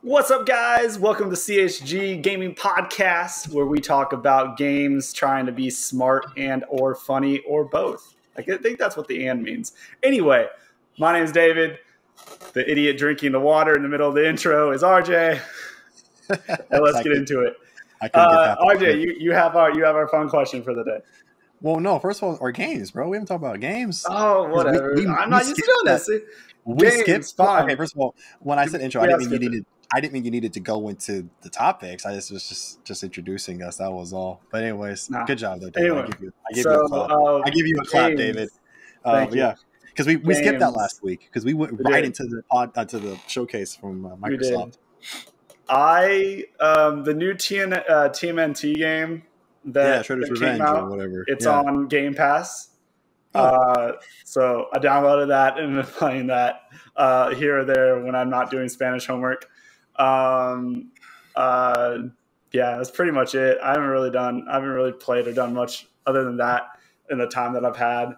What's up, guys? Welcome to CHG Gaming Podcast, where we talk about games trying to be smart and or funny or both. I think that's what the "and" means. Anyway, my name's David. The idiot drinking the water in the middle of the intro is RJ. And let's get into it. RJ, you have our fun question for the day. Well, no, first of all, our games, bro. We haven't talked about games. Oh, whatever. I'm not used to doing this. We skipped. Fine. Okay, first of all, when I said intro, I didn't mean you needed to go into the topics. I was just introducing us. That was all. But anyways, good job though, David. Anyway, I give you a clap, David. Yeah, because we skipped that last week because we went right into the showcase from Microsoft. The new TMNT game that Shredder's came Revenge out, or whatever. It's on Game Pass. Oh. So I downloaded that and been playing that here or there when I'm not doing Spanish homework. That's pretty much it. I haven't really played or done much other than that in the time that I've had.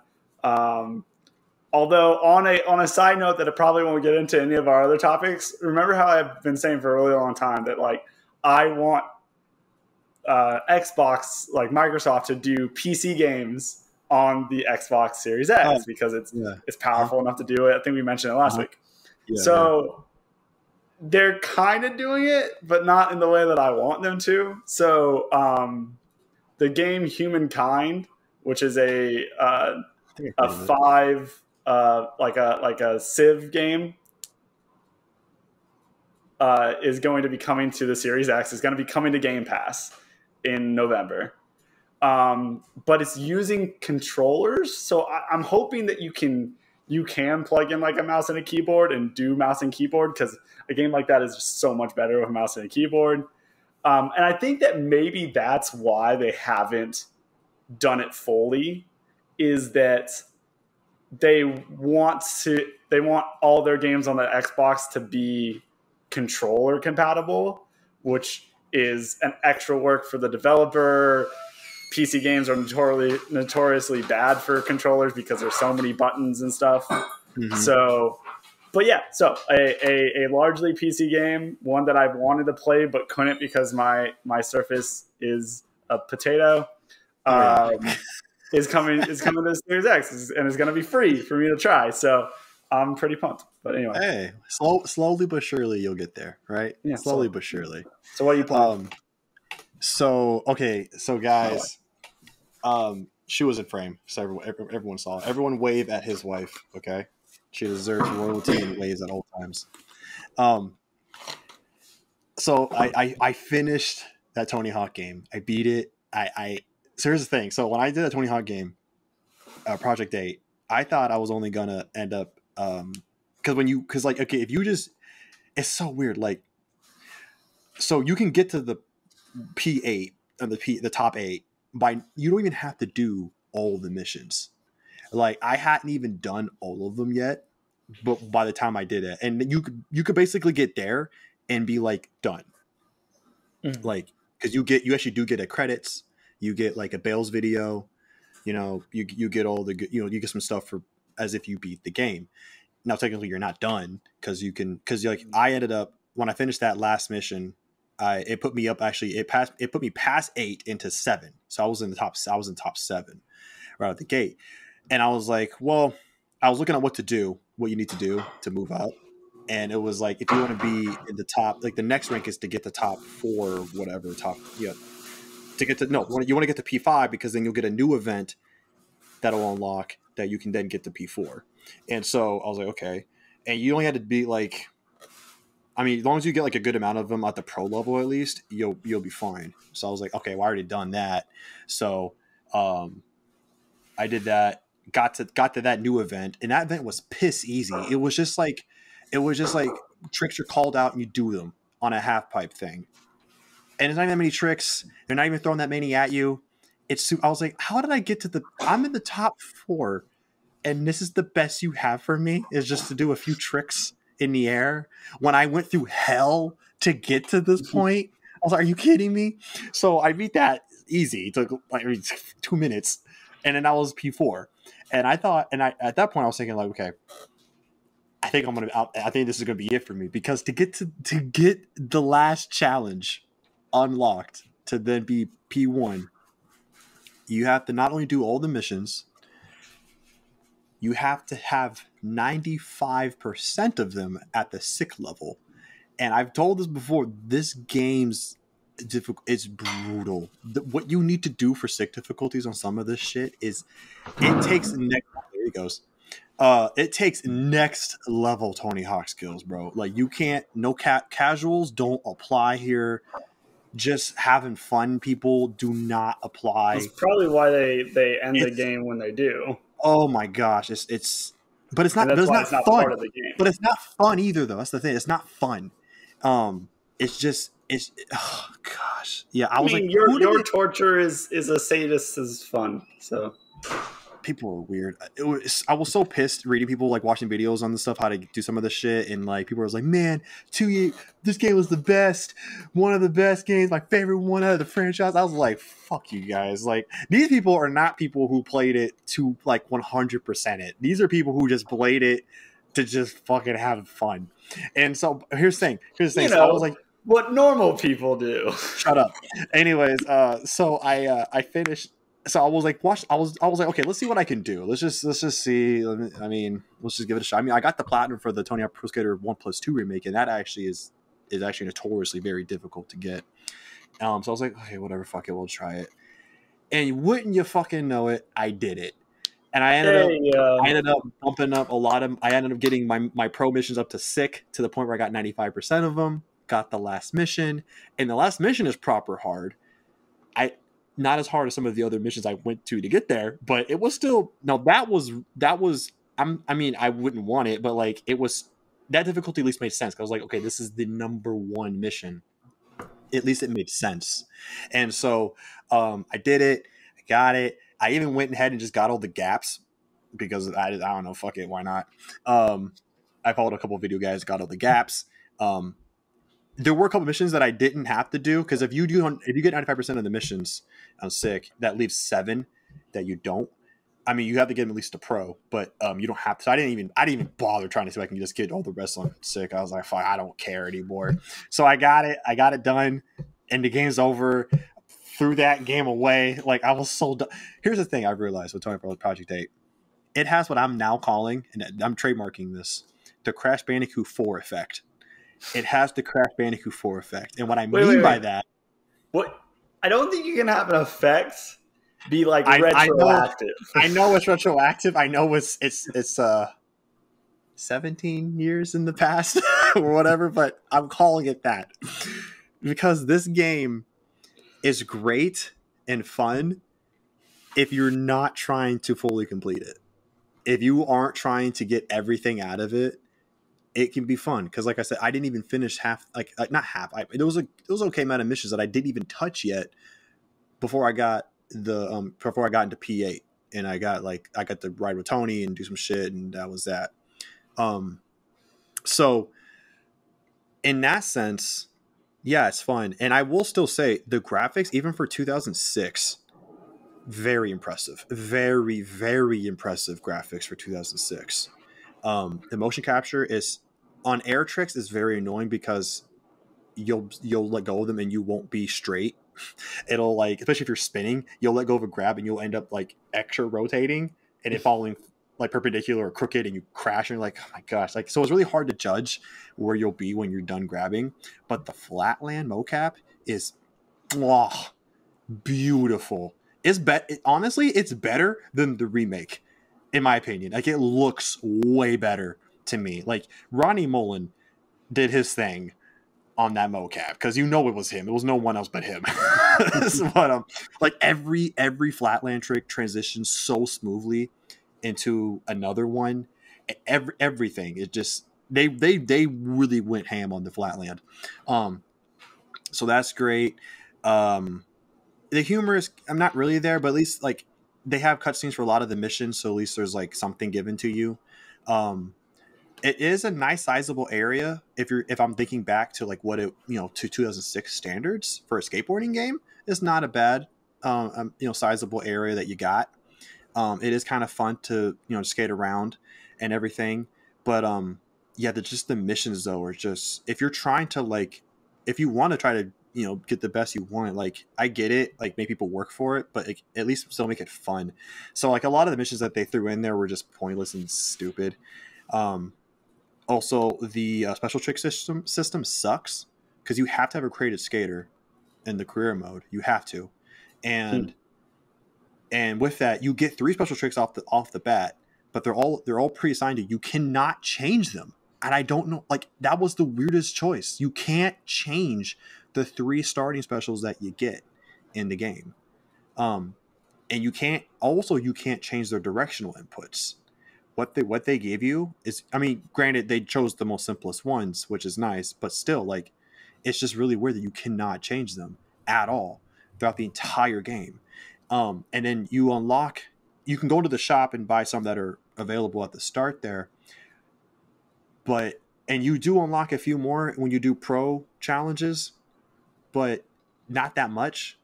Although on a side note that I probably won't get into any of our other topics, remember how I've been saying for a really long time that like I want Xbox, like Microsoft, to do PC games on the Xbox Series X because it's powerful enough to do it. I think we mentioned it last week. They're kind of doing it, but not in the way that I want them to. So the game Humankind, which is a 5 like a Civ game, is going to be coming to the Series X. It's going to be coming to Game Pass in November. But it's using controllers, so I'm hoping that you can plug in like a mouse and a keyboard and do mouse and keyboard, because a game like that is just so much better with a mouse and a keyboard. And I think that maybe that's why they haven't done it fully, is that they want all their games on the Xbox to be controller compatible, which is an extra work for the developer. PC games are notoriously bad for controllers because there's so many buttons and stuff. Mm-hmm. So a largely PC game, one that I've wanted to play but couldn't because my Surface is a potato, is coming to Series X and is going to be free for me to try. So I'm pretty pumped. But anyway, hey, slowly but surely you'll get there, right? Yeah, slowly but surely. So what are you playing? So guys, she was in frame, so everyone saw it. Everyone wave at his wife, okay? She deserves royalty and waves at all times. So I finished that Tony Hawk game. I beat it. So here's the thing. So when I did that Tony Hawk game, Project 8, I thought I was only gonna end up if you just, it's so weird. Like, so you can get to the P8 and the top 8 by, you don't even have to do all the missions. Like, I hadn't even done all of them yet, but by the time I did it, and you could basically get there and be like done. Mm. Like, because you actually do get a credits, you get like a Bales video, you get all the you get some stuff for as if you beat the game. Now technically you're not done because I ended up, when I finished that last mission, it put me up, actually it put me past 8 into 7. So I was in top 7 right out the gate. And I was like, well, I was looking at what you need to do to move up. And it was like, if you want to be in the top, like the next rank is to get the top 4 or whatever, you want to get to P5, because then you'll get a new event that'll unlock that you can then get to P4. And so I was like, okay. And you only had to be like, I mean, as long as you get like a good amount of them at the pro level, at least you'll be fine. So I was like, okay, well, I already done that. So I did that, got to that new event, and that event was piss easy. It was just like tricks are called out and you do them on a half pipe thing. And there's not that many tricks. They're not even throwing that many at you. I was like, how did I get to I'm in the top 4, and this is the best you have for me, is just to do a few tricks in the air when I went through hell to get to this point. I was like, are you kidding me? So I beat that easy. It took like 2 minutes, and then I was P4. And I thought, at that point I was thinking like, okay, I think I'm gonna. I think this is gonna be it for me because to get the last challenge unlocked to then be P1, you have to not only do all the missions, you have to have 95% of them at the sick level. And I've told this before. This game's difficult. It's brutal. What you need to do for sick difficulties on some of this shit is it takes next. There he goes. It takes next level Tony Hawk skills, bro. Like you can't. No casuals don't apply here. Just having fun people do not apply. That's probably why they end the game when they do. Oh my gosh, it's but it's not. And that's why not it's not fun. part of the game. But it's not fun either, though. That's the thing. It's not fun. It's just oh gosh, yeah. I was mean, like, your torture is a sadist's fun. So people are weird. I was so pissed reading people like watching videos on the stuff how to do some of this shit, and like people were like, man, this game was the best, one of the best games, my favorite one out of the franchise. I was like, fuck you guys. Like these people are not people who played it to like 100% it. These are people who just played it to just fucking have fun. And so here's the thing. So I was like, what normal people do. Shut up. Anyways, so I finished. So I was like, I was like, okay, let's see what I can do. Let's just see. I mean, let's just give it a shot. I mean, I got the platinum for the Tony Hawk Pro Skater 1+2 remake, and that actually is actually notoriously very difficult to get. So I was like, okay, whatever, fuck it, we'll try it. And wouldn't you fucking know it, I did it. And I ended up bumping up a lot of. I ended up getting my pro missions up to sick to the point where I got 95% of them. Got the last mission, and the last mission is proper hard. Not as hard as some of the other missions I went to get there, but it was still. Now that was. I mean, I wouldn't want it, but like it was. That difficulty at least made sense. I was like, okay, this is the number one mission. At least it made sense, and so I did it. I got it. I even went ahead and just got all the gaps because I don't know, fuck it, why not? I followed a couple of video guys, got all the gaps. There were a couple missions that I didn't have to do because if you get 95% of the missions on sick, that leaves 7 that you don't. I mean, you have to get them at least to pro, but you don't have to. So I didn't even bother trying to see if I can just get all the rest on sick. I was like, fine, I don't care anymore. So I got it done, and the game's over. Threw that game away. Like I was so done. Here's the thing I've realized with Tony Hawk Project 8. It has what I'm now calling, and I'm trademarking this, the Crash Bandicoot 4 effect. It has the Crash Bandicoot 4 effect. And what I mean by that... What? I don't think you can have an effect be like retroactive. I know it's retroactive. I know it's 17 years in the past or whatever, but I'm calling it that. Because this game is great and fun if you're not trying to fully complete it. If you aren't trying to get everything out of it, it can be fun. Because like I said, I didn't even finish half, not half. There was okay amount of missions that I didn't even touch yet before I got into P8, and I got the ride with Tony and do some shit, and that was that. So in that sense, yeah, it's fun. And I will still say the graphics, even for 2006, very impressive. Very, very impressive graphics for 2006. The motion capture is on air tricks is very annoying because you'll let go of them and you won't be straight. It'll like, especially if you're spinning, you'll let go of a grab and you'll end up like extra rotating and it falling like perpendicular or crooked and you crash and you're like, oh my gosh. Like, so it's really hard to judge where you'll be when you're done grabbing. But the flatland mocap is beautiful. Honestly, it's better than the remake, in my opinion. Like, it looks way better to me. Like, Ronnie Mullen did his thing on that mocap because it was him. It was no one else but him. But like every flatland trick transitions so smoothly into another one. Everything. It just they really went ham on the flatland. So that's great. The humor is I'm not really there, but at least like they have cutscenes for a lot of the missions, so at least there's like something given to you. It is a nice sizable area if I'm thinking back to like what it to 2006 standards for a skateboarding game. It's not a bad sizable area that you got. It is kind of fun to skate around and everything, but yeah, just the missions though are just, if you're trying to like, if you want to try to, you know, get the best you want, like I get it, like make people work for it, but like, at least still make it fun. So like a lot of the missions that they threw in there were just pointless and stupid. Um, Also, the special trick system sucks because you have to have a creative skater in the career mode. You have to, Hmm. and with that, you get 3 special tricks off the bat, but they're all pre-assigned to you. You cannot change them, and I don't know. Like that was the weirdest choice. You can't change the 3 starting specials that you get in the game. Um, and you can't change their directional inputs. What they gave you is, I mean, granted they chose the most simplest ones, which is nice, but still, like, it's just really weird that you cannot change them at all throughout the entire game. And then you can go to the shop and buy some that are available at the start there, but and you do unlock a few more when you do pro challenges, but not that much.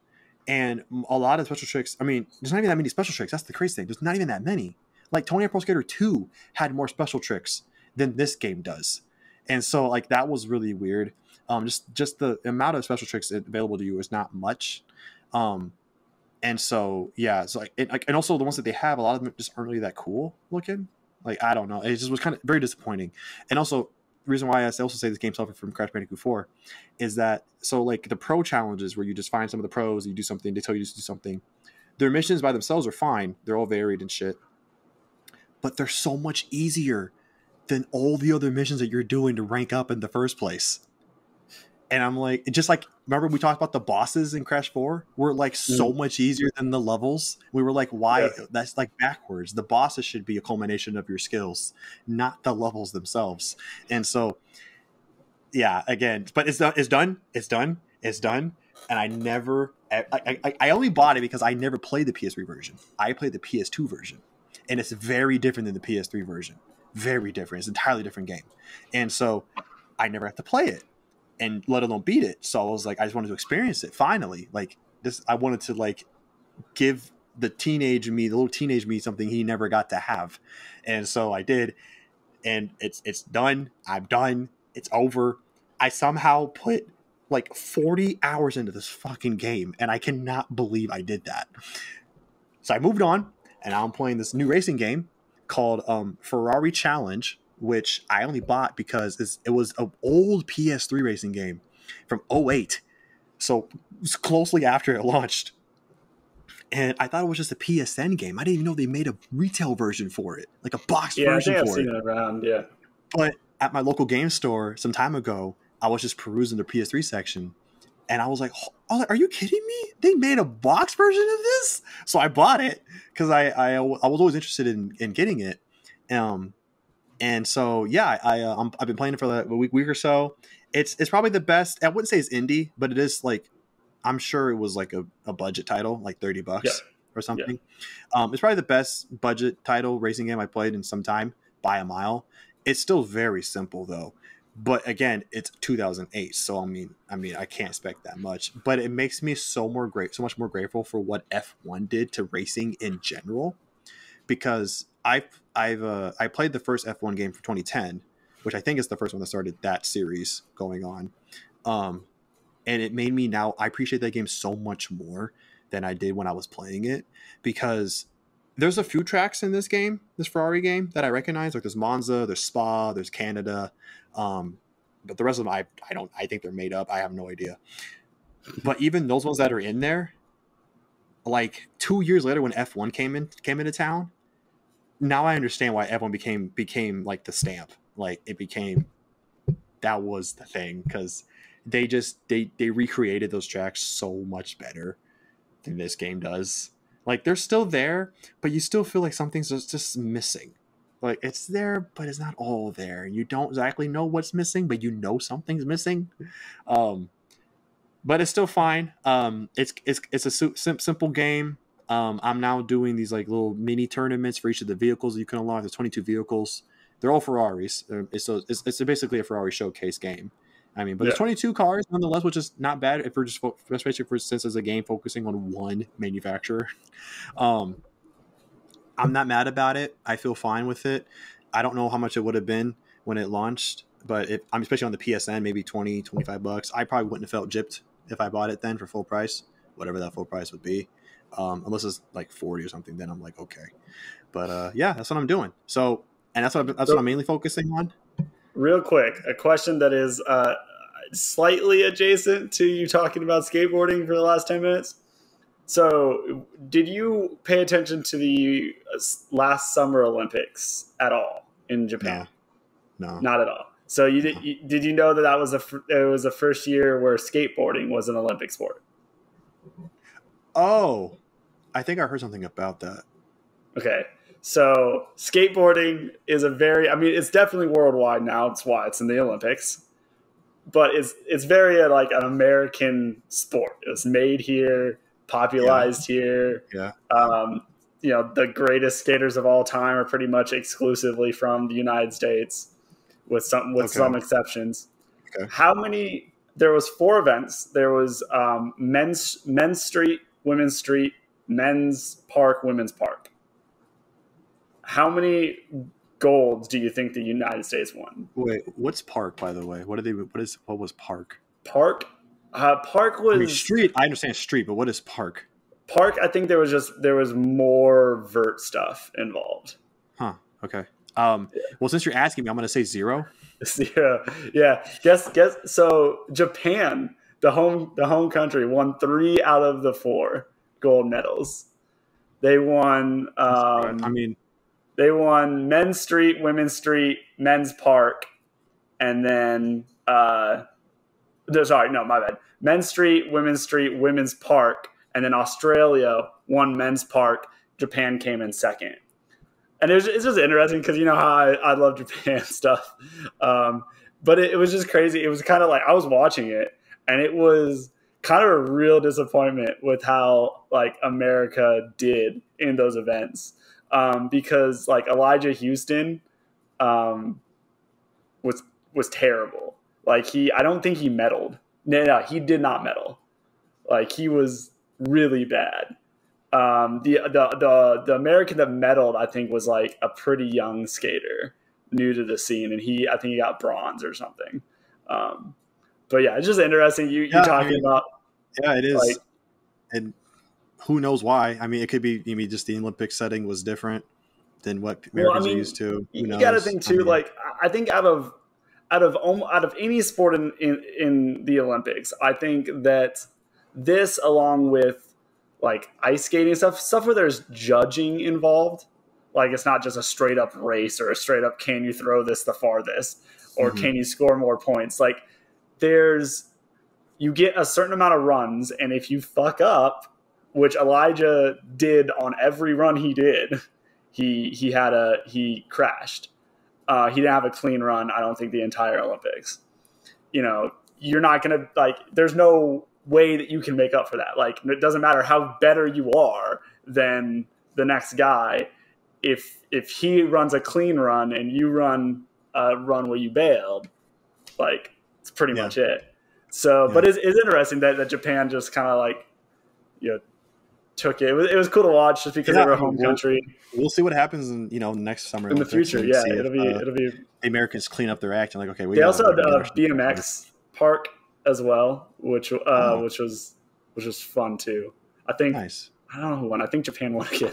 And a lot of special tricks, I mean, there's not even that many special tricks. That's the crazy thing. There's not even that many. Like Tony Hawk Pro Skater 2 had more special tricks than this game does. And so like that was really weird. Just the amount of special tricks available to you is not much. Um, and so yeah, so and also the ones that they have, a lot of them just aren't really that cool looking. Like I don't know, it just was kind of very disappointing. And also the reason why I also say this game suffered from Crash Bandicoot 4 is that, so like the pro challenges where you just find some of the pros, you do something, they tell you to do something. Their missions by themselves are fine, they're all varied and shit, but they're so much easier than all the other missions that you're doing to rank up in the first place. And I'm like, just like, remember we talked about the bosses in Crash 4 were like so Hmm. much easier than the levels. We were like, Yeah. why? That's like backwards. The bosses should be a culmination of your skills, not the levels themselves. And so, yeah, again, but it's done. It's done. It's done. It's done. And I never, I only bought it because I never played the PS3 version. I played the PS2 version, and it's very different than the PS3 version. Very different. It's an entirely different game. And so I never have to play it, and let alone beat it. So I was like, I just wanted to experience it finally. Like this, I wanted to like give the little teenage me, something he never got to have. And so I did, and it's done. I'm done. It's over. I somehow put like 40 hours into this fucking game, and I cannot believe I did that. So I moved on, and now I'm playing this new racing game called Ferrari Challenge, which I only bought because it was an old PS3 racing game from '08, so it was closely after it launched. And I thought it was just a PSN game. I didn't even know they made a retail version for it, like a boxed Yeah, I version think I've for seen it. it around. Yeah. But at my local game store some time ago, I was just perusing the PS3 section, and I was like, "Are you kidding me? They made a box version of this?" So I bought it because I was always interested in getting it. Um, and so yeah, I've been playing it for like a week or so. It's probably the best. I wouldn't say it's indie, but it is like, I'm sure it was like a budget title, like Yeah. $30 or Yeah. something. It's probably the best budget title racing game I played in some time by a mile. It's still very simple though. But again, it's 2008, so I mean, I can't expect that much. But it makes me so much more grateful for what F1 did to racing in general, because I played the first F1 game for 2010, which I think is the first one that started that series going on. Um, and it made me, now I appreciate that game so much more than I did when I was playing it, because there's a few tracks in this Ferrari game that I recognize. Like there's Monza, there's Spa, there's Canada, um, but the rest of them I don't, I think they're made up. I have no idea. But even those ones that are in there, like 2 years later when F1 came into town, now I understand why F1 became like the stamp. Like it became, that was the thing, because they recreated those tracks so much better than this game does. Like they're still there, but you still feel like something's just missing. Like it's there, but it's not all there. You don't exactly know what's missing, but you know something's missing. Um, but it's still fine. It's a simple game. I'm now doing these like little mini tournaments for each of the vehicles that you can unlock. There's 22 vehicles. They're all Ferraris. It's basically a Ferrari showcase game. I mean, but Yeah. there's 22 cars nonetheless, which is not bad if we're just especially for, since it's a game focusing on one manufacturer. I'm not mad about it. I feel fine with it. I don't know how much it would have been, when it launched. But if I'm especially on the PSN, maybe 20, $25, I probably wouldn't have felt gypped if I bought it then for full price, whatever that full price would be. Unless it's like 40 or something, then I'm like, okay. But yeah, that's what I'm doing. So, and that's what I'm mainly focusing on. Real quick, a question that is slightly adjacent to you talking about skateboarding for the last 10 minutes. So, did you pay attention to the last Summer Olympics at all in Japan? No. Not at all. So, did you know that it was the first year where skateboarding was an Olympic sport? Oh, I think I heard something about that. Okay. So skateboarding is it's definitely worldwide now. It's why it's in the Olympics, but it's very like an American sport. It was made here, popularized here. Yeah. The greatest skaters of all time are pretty much exclusively from the United States, with some exceptions. Okay. There was 4 events. There was men's street, women's street, men's park, women's park. How many golds do you think the United States won? Wait, what's park, by the way? What was park? Park was street. I understand street, but what is park? Park, I think there was more vert stuff involved. Huh. Okay. Well, since you're asking me, I'm going to say 0. 0. Yeah. Guess. So Japan, the home country, won 3 out of the 4 gold medals. They won. They won men's street, women's street, men's park, and then my bad. Men's street, women's park, and then Australia won men's park. Japan came in second. And it's just interesting because you know how I love Japan stuff. But it was just crazy. It was kind of like I was watching it, and it was kind of a real disappointment with how like America did in those events. Because like Elijah Houston was terrible. Like I don't think he medaled. No, he did not medal. Like he was really bad. The American that medaled, I think, was like a pretty young skater, new to the scene, and I think he got bronze or something. But yeah, it's just interesting. You're talking about. Yeah, it is. Like, and who knows why? I mean, it could be just the Olympic setting was different than what Americans are used to. You got to think too. I think out of any sport in the Olympics, I think that this, along with like ice skating stuff where there's judging involved, like it's not just a straight up race or a straight up can you throw this the farthest or can you score more points. Like you get a certain amount of runs, and if you fuck up, which Elijah did on every run he did, he crashed. He didn't have a clean run, I don't think, the entire Olympics. You're not going to, there's no way that you can make up for that. Like, it doesn't matter how better you are than the next guy. If he runs a clean run and you run a run where you bailed, like, it's pretty much it. So, but it's interesting that Japan just kind of took it. It was cool to watch just because they were a home country. We'll see what happens in next summer in the future. Yeah, it'll be the Americans clean up their act and like, okay, they also had a BMX park as well, which was fun too. I think nice. I don't know who won. I think Japan won again.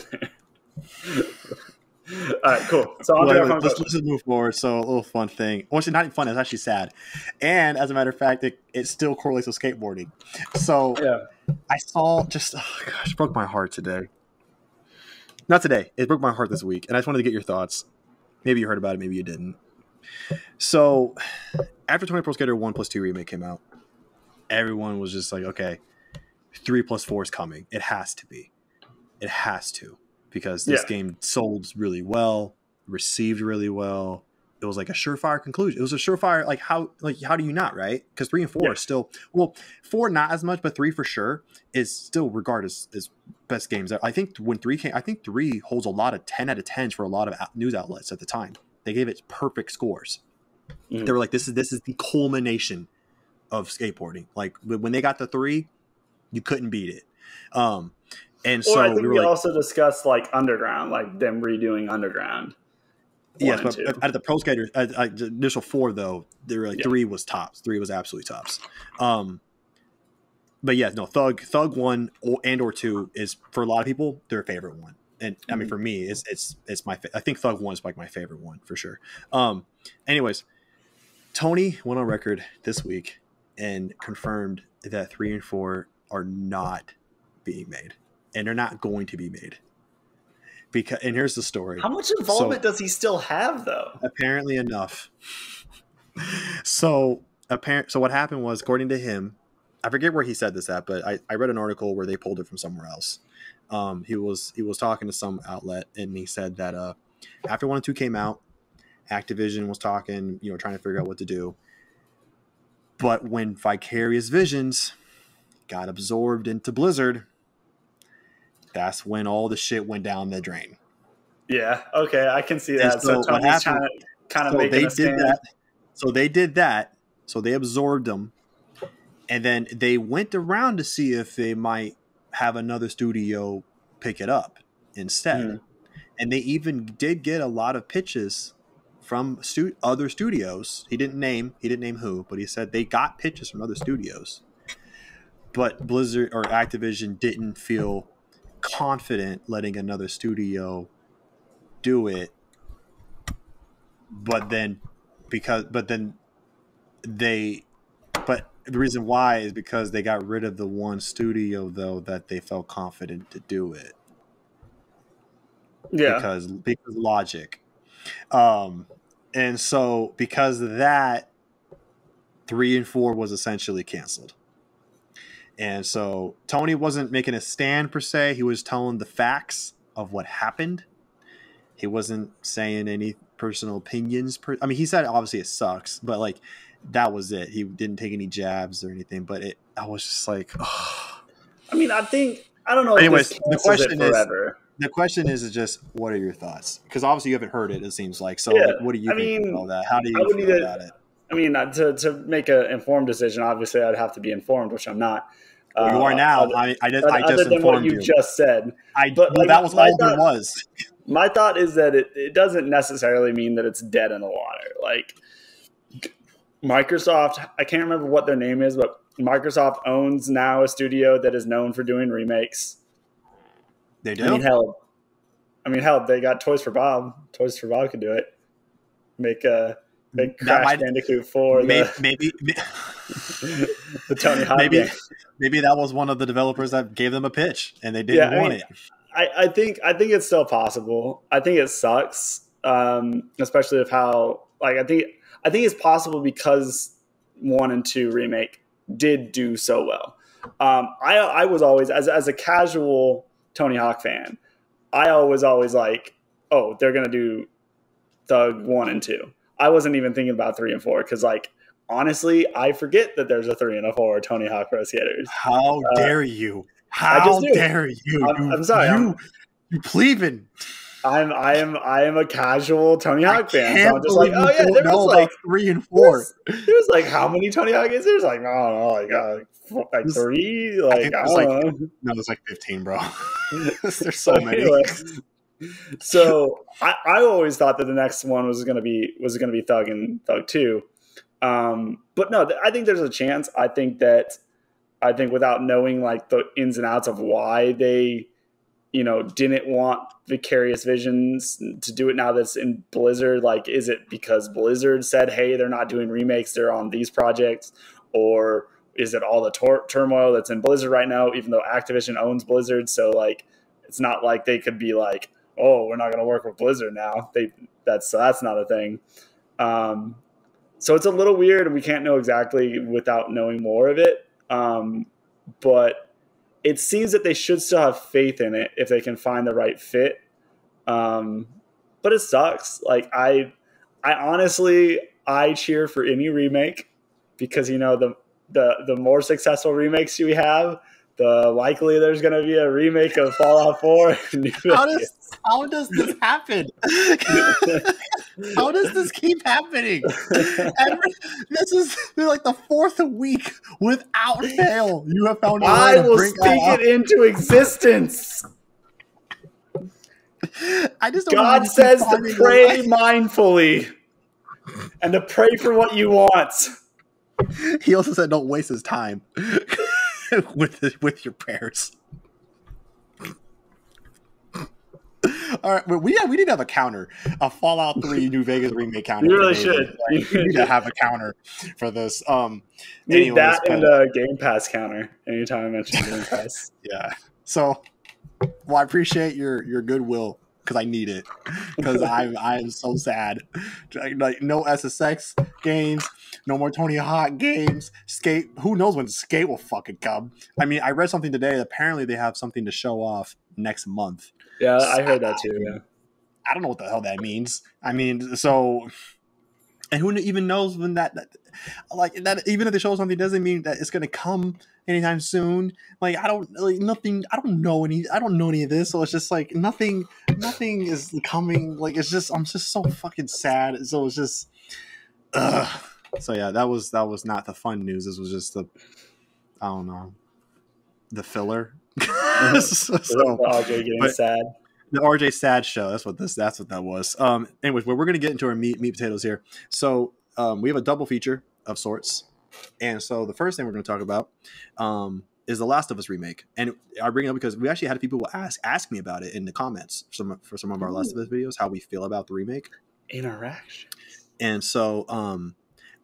All right, cool. So let's just move forward. So a little fun thing. Well, it's not fun. It's actually sad. And as a matter of fact, it still correlates with skateboarding. So I saw it broke my heart today. Not today. It broke my heart this week. And I just wanted to get your thoughts. Maybe you heard about it. Maybe you didn't. So after 20 Pro Skater 1+2 Remake came out, everyone was just like, okay, 3+4 is coming. It has to be. It has to. Because this game sold really well, received really well. It was like a surefire conclusion. It was a surefire, how do you not, right? Because 3 and 4 are still, 4 not as much, but 3 for sure is still regarded as best games. I think when 3 came, 3 holds a lot of 10 out of 10s for a lot of news outlets at the time. They gave it perfect scores. Mm-hmm. They were like, this is the culmination of skateboarding. Like when they got the 3, you couldn't beat it. And so I think we also discussed Underground, like them redoing Underground. 1 Yes, and but 2. at the Pro Skater, the initial 4 though, there were like 3 was tops. 3 was absolutely tops. But yeah, no, Thug 1 or 2 is for a lot of people their favorite one, and I mean for me, it's my I think Thug 1 is like my favorite one for sure. Anyways, Tony went on record this week and confirmed that 3 and 4 are not being made, and they're not going to be made. Because, and here's the story. How much involvement does he still have, though? Apparently enough. So what happened was, according to him, I forget where he said this at, but I read an article where they pulled it from somewhere else. He was talking to some outlet, and he said that after 1 and 2 came out, Activision was talking, trying to figure out what to do. But when Vicarious Visions got absorbed into Blizzard, that's when all the shit went down the drain. Yeah, okay, I can see that. So Tony's trying to kind of make a stand. So they did that. So they absorbed them. And then they went around to see if they might have another studio pick it up instead. And they even did get a lot of pitches from other studios. He didn't name who, but he said they got pitches from other studios. But Blizzard or Activision didn't feel confident letting another studio do it. But the reason why is because they got rid of the one studio though that they felt confident to do it. Yeah. Because logic. And so because of that, 3 and 4 was essentially canceled. And so Tony wasn't making a stand per se. He was telling the facts of what happened. He wasn't saying any personal opinions. I mean, he said obviously it sucks, but like that was it. He didn't take any jabs or anything. But I was just like, oh. I mean, I don't know. Anyways, the question is just what are your thoughts? Because obviously you haven't heard it. It seems like so. Yeah, like, what do you think about that? How do you feel about it? I mean, to make an informed decision, obviously I'd have to be informed, which I'm not. Well, you are now. I just informed what you just said. That was all there was. My thought is that it doesn't necessarily mean that it's dead in the water. Like Microsoft, I can't remember what their name is, but Microsoft owns now a studio that is known for doing remakes. They do? I mean, hell, they got Toys for Bob. Toys for Bob could do it. Make Crash Bandicoot 4. Maybe the Tony Hawk game. Maybe that was one of the developers that gave them a pitch and they didn't want it. I think it's still possible. I think it sucks, especially of how I think it's possible because 1 and 2 remake did do so well. I was always as a casual Tony Hawk fan, I always like, oh, they're gonna do Thug 1 and 2. I wasn't even thinking about 3 and 4 because, like, honestly, I forget that there's a 3 and a 4 Tony Hawk Pro Skaters. How dare you? How dare you? I'm sorry. You plebeian. I am a casual Tony Hawk fan. So I'm just like, oh yeah, there was like 3 and 4. There's like how many Tony Hawk games? There's like, I don't know, like 3. Like I don't know. No, there's like 15, bro. There's so many. Anyway, so I always thought that the next one was gonna be Thug and Thug 2. But no, I think there's a chance. I think without knowing like the ins and outs of why they, didn't want Vicarious Visions to do it now that's in Blizzard, like, is it because Blizzard said, hey, they're not doing remakes, they're on these projects? Or is it all the turmoil that's in Blizzard right now, even though Activision owns Blizzard? So like, it's not like they could be like, oh, we're not going to work with Blizzard now. That's not a thing. So it's a little weird and we can't know exactly without knowing more of it. But it seems that they should still have faith in it if they can find the right fit. But it sucks. Like I honestly, I cheer for any remake because, the more successful remakes we have, the likely there's going to be a remake of Fallout 4. How does this happen? How does this keep happening? This is like the 4th week without fail. You have found a way I will speak it into existence. I just don't know why God you keep says to finding pray mindfully and to pray for what you want. He also said don't waste his time with your prayers. All right, but we didn't have a counter, a Fallout 3 New Vegas remake counter. You really today. should. Like, we need to have a counter for this. Need Anyways, that and a Game Pass counter anytime I mention Game Pass. Yeah. So, well, I appreciate your goodwill because I need it because I'm so sad. Like no SSX games, no more Tony Hawk games. Skate. Who knows when Skate will fucking come? I mean, I read something today. Apparently, they have something to show off next month. Yeah, I heard that too. Yeah. I don't know what the hell that means. I mean, so, and who even knows when that like that? Even if they show something, doesn't mean that it's gonna come anytime soon. Like I don't know any of this. So it's just like nothing is coming. Like it's just I'm just so fucking sad. So it's just, so yeah, that was not the fun news. This was just the, I don't know, the filler. so, RJ getting sad. The RJ sad show. That's what that was. Anyways, we're gonna get into our meat potatoes here. So we have a double feature of sorts. And so the first thing we're going to talk about is the Last of Us remake. And I bring it up because we actually had people ask me about it in the comments for some of our Last of Us videos, how we feel about the remake. Interaction. And so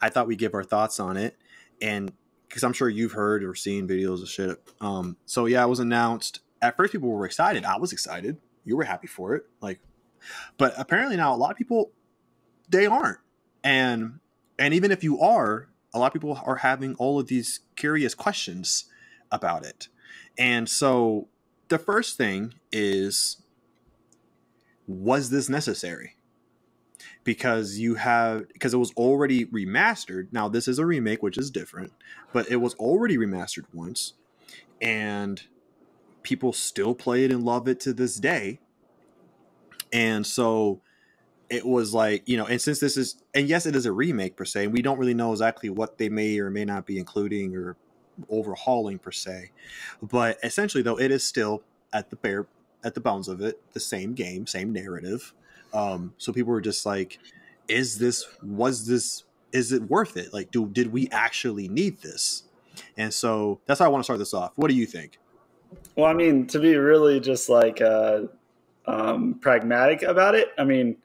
I thought we'd give our thoughts on it. And because I'm sure you've heard or seen videos of shit. So yeah, it was announced. At first people were excited. I was excited. You were happy for it. But apparently now a lot of people, they aren't. And even if you are, a lot of people are having all of these curious questions about it. And so the first thing is, was this necessary? Because it was already remastered. Now this is a remake, which is different, but it was already remastered once and people still play it and love it to this day. And so it was like, and since this is, and yes, it is a remake per se, and we don't really know exactly what they may or may not be including or overhauling per se, but essentially though, it is still at the bones of it, the same game, same narrative. So people were just like, is it worth it? Like, did we actually need this? And so that's how I want to start this off. What do you think? Well, I mean, to be really just like pragmatic about it, I mean,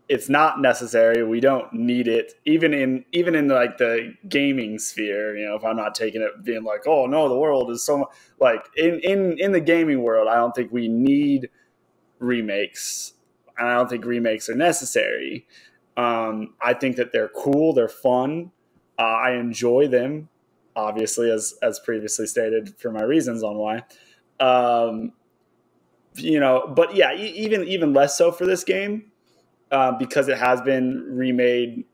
it's not necessary. We don't need it, even in like the gaming sphere. If I'm not taking it being like, oh no, the world is so like in the gaming world, I don't think we need remakes. I don't think remakes are necessary. I think that they're cool, they're fun. I enjoy them, obviously, as previously stated, for my reasons on why. But yeah, even less so for this game. Because it has been remade,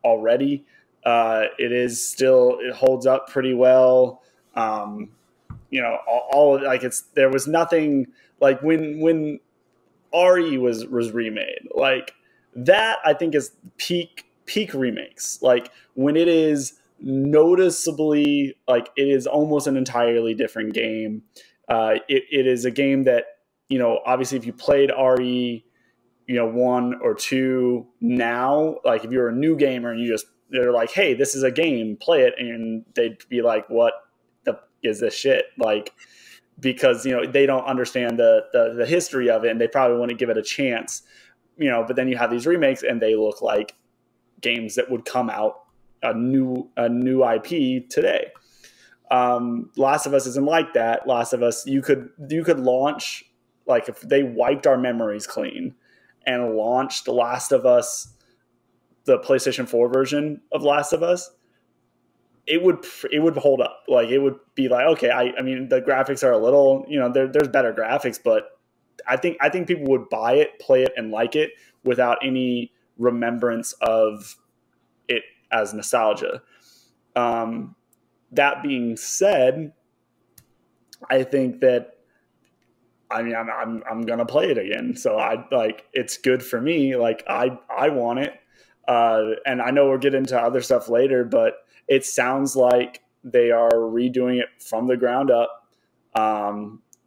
already. It holds up pretty well. All like there was nothing like when RE was remade, like that. I think is peak remakes. Like when it is noticeably like it is almost an entirely different game. It is a game that obviously if you played RE. 1 or 2 now, like if you're a new gamer and they're like, hey, this is a game, play it, and they'd be like, what the is this shit? Like, because they don't understand the history of it, and they probably wouldn't give it a chance. But then you have these remakes and they look like games that would come out a new IP today. Last of Us isn't like that. Last of Us, you could launch, like if they wiped our memories clean and launched Last of Us, the PlayStation 4 version of Last of Us, it would hold up. Like it would be like, okay, I mean the graphics are a little, there's better graphics, but I think people would buy it, play it, and like it without any remembrance of it as nostalgia. That being said, I think that I'm gonna play it again. So it's good for me. Like I want it. And I know we'll get into other stuff later, but it sounds like they are redoing it from the ground up.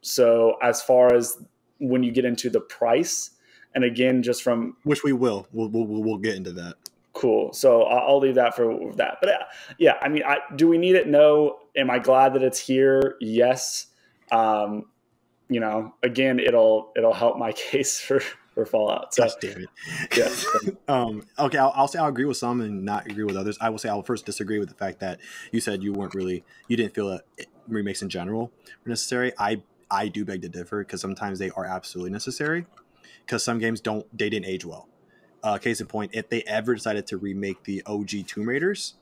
So as far as when you get into the price. And again, just from which we'll get into that. Cool. So I'll leave that for that. But yeah, I mean, do we need it? No. Am I glad that it's here? Yes. You know, again, it'll help my case for Fallout. So, gosh damn it. Yeah. Okay, I'll say I'll agree with some and not agree with others. I will say I'll first disagree with the fact that you said you didn't feel that remakes in general were necessary. I do beg to differ, because sometimes they are absolutely necessary, because some games didn't age well. Case in point, if they ever decided to remake the OG Tomb Raiders,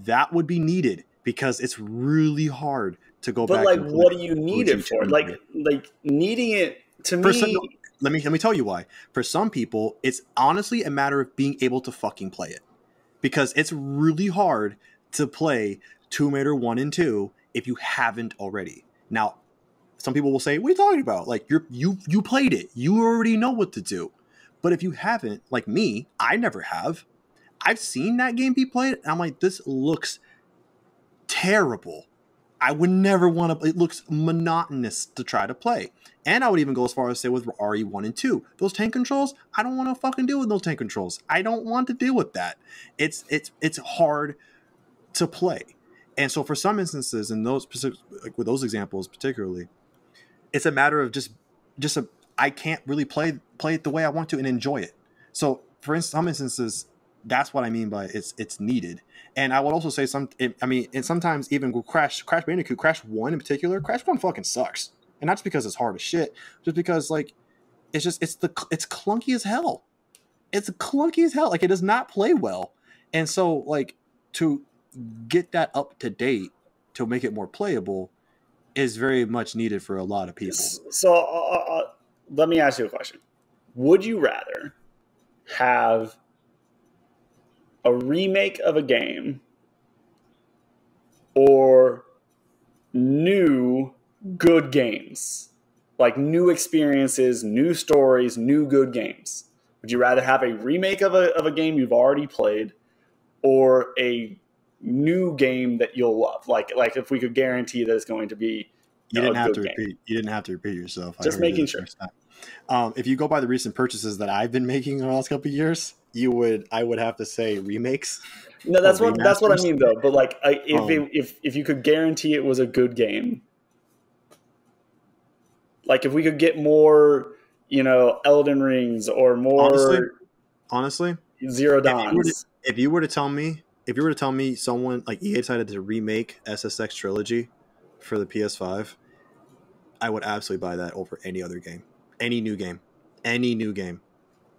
that would be needed, because it's really hard to go back. But and what do you need it for? Like needing it to me. Let me tell you why. For some people, it's honestly a matter of being able to fucking play it, because it's really hard to play Tomb Raider 1 and 2 if you haven't already. Now, some people will say, "What are you talking about? Like you played it, you already know what to do." But if you haven't, like me, I never have. I've seen that game be played, and I'm like, this looks terrible. I would never want to. It looks monotonous to try to play. And I would even go as far as say with RE1 and 2, those tank controls, I don't want to fucking deal with those tank controls. I don't want to deal with that. It's hard to play. And so for some instances, in those specific, like with those examples particularly, it's a matter of I can't really play it the way I want to and enjoy it. So for some instances, that's what I mean by it's needed. And I would also say and sometimes even with Crash Bandicoot, Crash 1 in particular, Crash 1 fucking sucks. And not just because it's hard as shit, just because like it's clunky as hell. It's clunky as hell. Like, it does not play well. And so like to get that up to date to make it more playable is very much needed for a lot of people. So let me ask you a question. Would you rather have a remake of a game or new good games? Like new experiences, new stories, new good games. Would you rather have a remake of a game you've already played or a new game that you'll love? Like if we could guarantee that it's going to be You didn't have to repeat yourself. Just making sure. If you go by the recent purchases that I've been making in the last couple of years, I would have to say remakes. No, that's what I mean though. But like, if you could guarantee it was a good game, like if we could get more, Elden Rings or more, honestly, Zero Dawns. If you were to tell me someone like EA decided to remake SSX Trilogy for the PS5, I would absolutely buy that over any other game, any new game.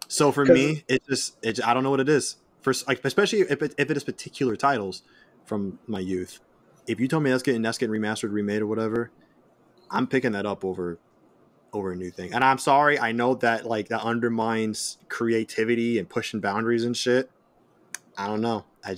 So for me, it's I don't know what it is. Especially if it is particular titles from my youth. If you tell me that's getting remastered, remade, or whatever, I'm picking that up over a new thing. And I'm sorry, I know that like that undermines creativity and pushing boundaries and shit. I don't know. I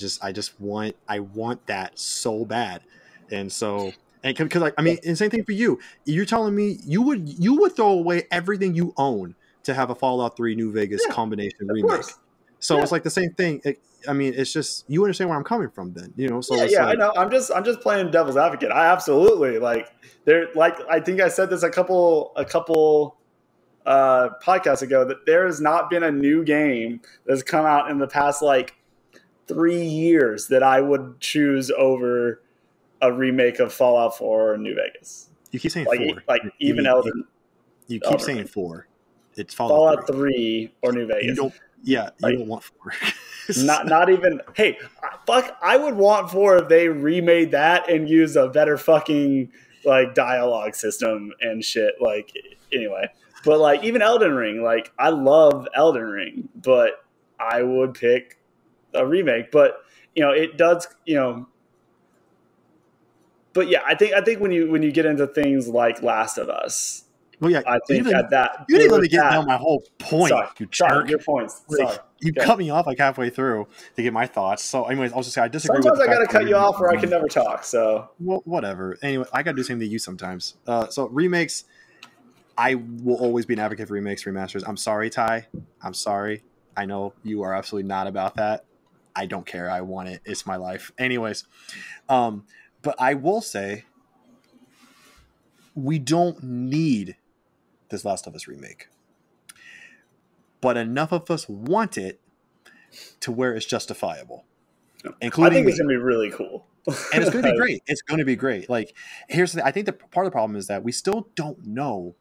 want that so bad. And so, and because like, I mean, and same thing for you. You're telling me you would throw away everything you own to have a Fallout 3 New Vegas combination remake. Course. So it's like the same thing. It's just, you understand where I'm coming from then, So I know. I'm just playing devil's advocate. I absolutely I think I said this a couple podcasts ago, that there has not been a new game that's come out in the past 3 years that I would choose over a remake of Fallout 4 or New Vegas. You keep saying 4. Even Elden. You keep saying 4. It's Fallout 3 or New Vegas. You don't want 4. not even. Hey, fuck! I would want 4 if they remade that and used a better fucking dialogue system and shit. Anyway, but even Elden Ring. I love Elden Ring, but I would pick a remake. But it does. But yeah, I think when you get into things like Last of Us. Well, yeah, I think you didn't let me get down my whole point. Sorry, you jerk. Your points. Sorry. You cut me off halfway through to get my thoughts. So, anyways, I'll just say I disagree. Sometimes I gotta cut you off, or I can never talk. So, well, whatever. Anyway, I gotta do the same thing to you sometimes. So remakes, I will always be an advocate for remakes, remasters. I'm sorry, Ty. I'm sorry. I know you are absolutely not about that. I don't care. I want it. It's my life. Anyways, but I will say we don't need this Last of Us remake. But enough of us want it to where it's justifiable, including I think me. it's gonna be really cool, And it's going to be great. It's going to be great. Like, here's I think the part of the problem is that we still don't know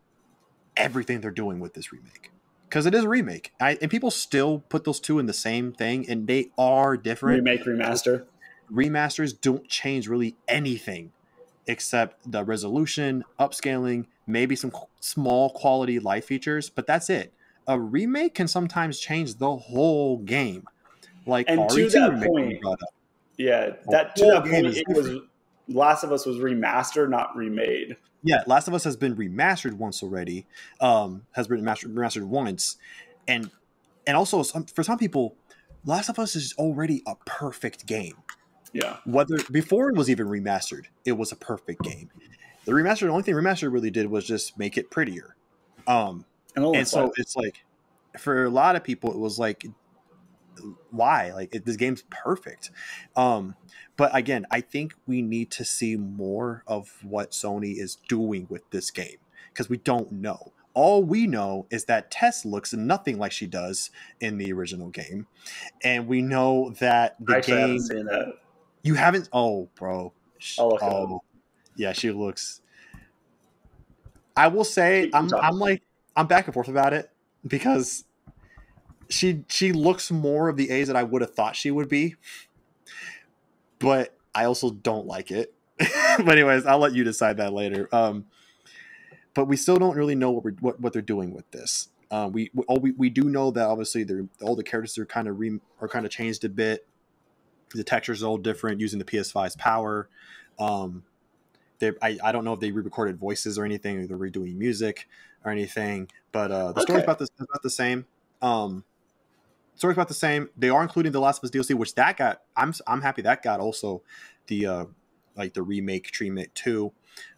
everything they're doing with this remake, because it is a remake, and people still put those two in the same thing, and they are different. remake, remaster. Remasters don't change really anything except the resolution, upscaling, maybe some small quality life features, but that's it. A remake can sometimes change the whole game, like And to RE2 that remake point, brought up. yeah, The that to whole that game point, is it different. was Last of Us was remastered, not remade. Yeah, Last of Us has been remastered once already. Has been remastered once, and also for some people, Last of Us is already a perfect game. Yeah, Whether before it was even remastered, it was a perfect game. The only thing remastered really did was just make it prettier. And so it's like, for a lot of people, it was like, why? Like, this game's perfect. But again, I think we need to see more of what Sony is doing with this game, because we don't know. All we know is that Tess looks nothing like she does in the original game, and we know that the I game. haven't seen that. You haven't? Oh, bro. I'll look it up. Yeah, she looks. I will say, I'm back and forth about it, because she looks more of the age that I would have thought she would be, but I also don't like it. But anyways, I'll let you decide that later. But we still don't really know what they're doing with this. We do know that obviously all the characters are kind of changed a bit. The textures are all different using the PS5's power. I don't know if they re-recorded voices or anything, or they're redoing music or anything, but the story's about the same. Story's about the same. They are including the Last of Us DLC, which that got. I'm happy that got also the the remake treatment too.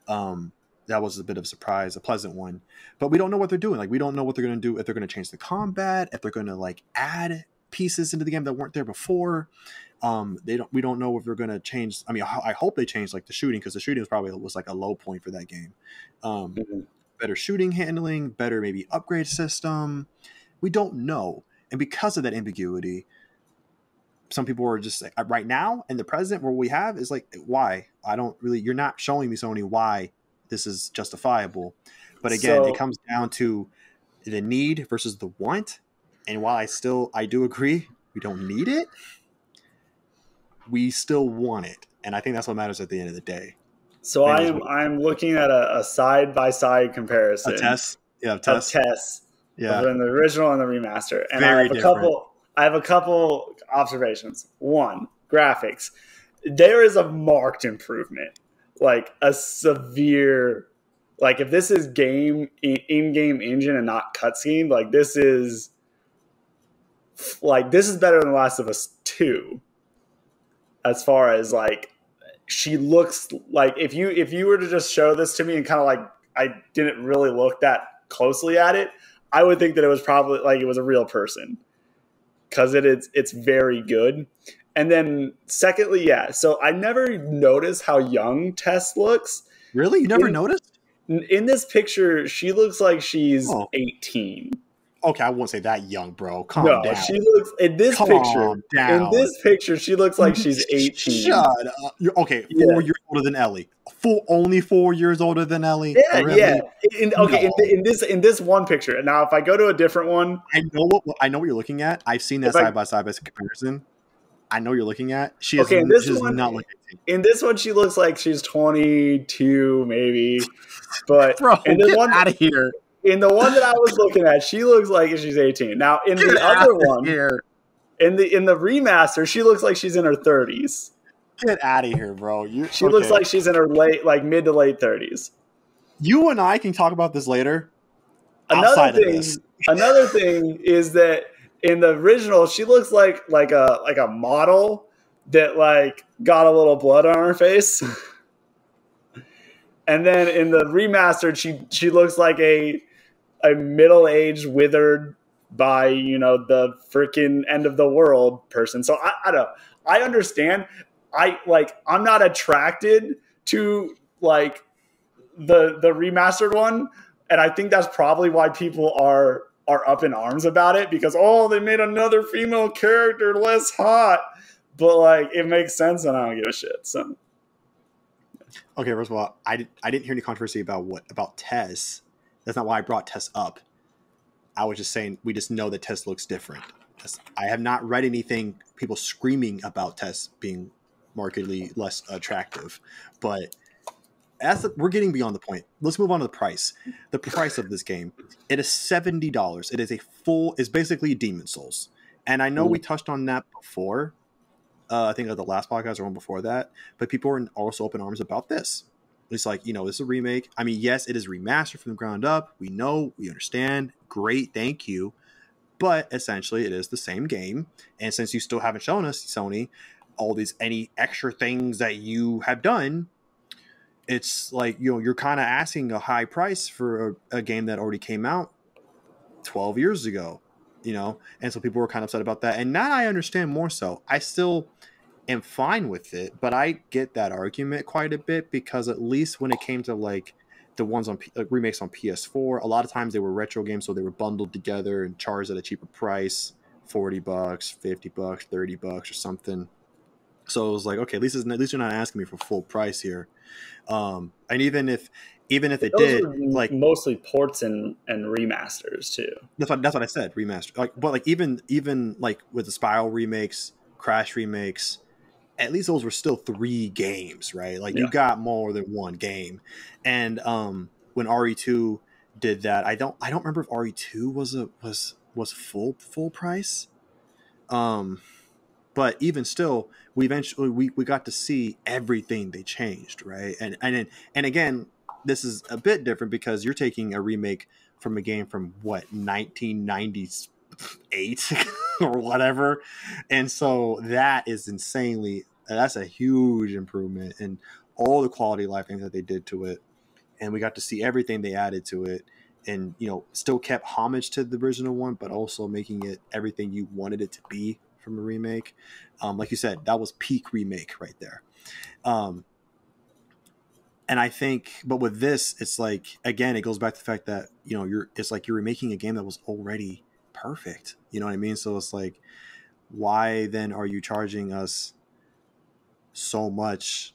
That was a bit of a surprise, a pleasant one. But we don't know what they're doing. Like, we don't know what they're going to do, if they're going to change the combat, if they're going to add pieces into the game that weren't there before. We don't know if they're going to change. I mean, I hope they change the shooting, because the shooting was a low point for that game. Better shooting handling, better maybe upgrade system. We don't know. And because of that ambiguity, some people are just right now in the present, what we have is why? You're not showing me, Sony, why this is justifiable. But again, it comes down to the need versus the want. And while I do agree we don't need it, we still want it. And I think that's what matters at the end of the day. So I'm looking at a side-by-side comparison. A test? Yeah, of Tess. Yeah. Between the original and the remaster. And Very different. I have a couple observations. One, graphics. There is a marked improvement. A severe, if this is in-game engine and not cutscene, this is better than Last of Us 2. As far as she looks if you were to just show this to me and kind of I didn't really look that closely at it, I would think that it was probably it was a real person, because it's very good. And then secondly, so I never noticed how young Tess looks. Really? You never noticed? In this picture, she looks like she's 18. Okay, I won't say that young, bro. Calm down. She looks in this picture. Down. In this picture, she looks like she's 18. Shut up. You're, 4 years older than Ellie. Only 4 years older than Ellie. Yeah, really? Yeah. In this one picture. Now, if I go to a different one, I know what you're looking at. I've seen that side by side comparison. I know what you're looking at. She is not looking 18. In this one, she looks like she's 22, maybe. But bro, get out of here. In the one that I was looking at, she looks like she's 18. Now, in the other one, in the remaster, she looks like she's in her 30s. Get out of here, bro. She looks like she's in her mid to late 30s. You and I can talk about this later. Another thing is that in the original, she looks like a model that got a little blood on her face. And then in the remastered, she looks like a middle-aged, withered by the freaking end of the world person. So I don't. I understand. I'm not attracted to the remastered one, And I think that's probably why people are up in arms about it, because, oh, they made another female character less hot. But like, it makes sense, and I don't give a shit. So Okay, first of all, I didn't hear any controversy about Tess. That's not why I brought Tess up. I was just saying we just know that Tess looks different. I have not read anything people screaming about Tess being markedly less attractive, but we're getting beyond the point. Let's move on to the price. The price of this game. It is $70. It is it's basically Demon Souls. And I know we touched on that before. I think at the last podcast or one before that, but people were also open arms about this. It's like, this is a remake. I mean, yes, it is remastered from the ground up. We know, we understand. Great, thank you. But essentially, it is the same game. And since you still haven't shown us, Sony, any extra things that you have done, it's like, you're kind of asking a high price for a game that already came out 12 years ago, and so people were kind of upset about that. And now I understand more so. I still am fine with it, but I get that argument quite a bit, because at least when it came to like the ones on remakes on PS4, a lot of times they were retro games, so they were bundled together and charged at a cheaper price, $40, $50, $30 or something. So it was like, okay, at least you're not asking me for full price here. And even if it those did, are like, mostly ports and remasters too. That's what I said, remaster. But even like with the Spiral remakes, Crash remakes, at least those were still 3 games, right? Like, you got more than one game. And when RE2 did that, I don't remember if RE2 was full price. But even still, we got to see everything they changed, right? And again, this is a bit different because you're taking a remake from a game from 1998 or whatever, and so that's a huge improvement in all the quality of life things that they did to it, and we got to see everything they added to it, and still kept homage to the original one, but also making it everything you wanted it to be from a remake. Like you said, that was peak remake right there. And I think, but with this, it's like, again, it goes back to the fact that, it's like you're remaking a game that was already perfect. You know what I mean? So it's like, why then are you charging us so much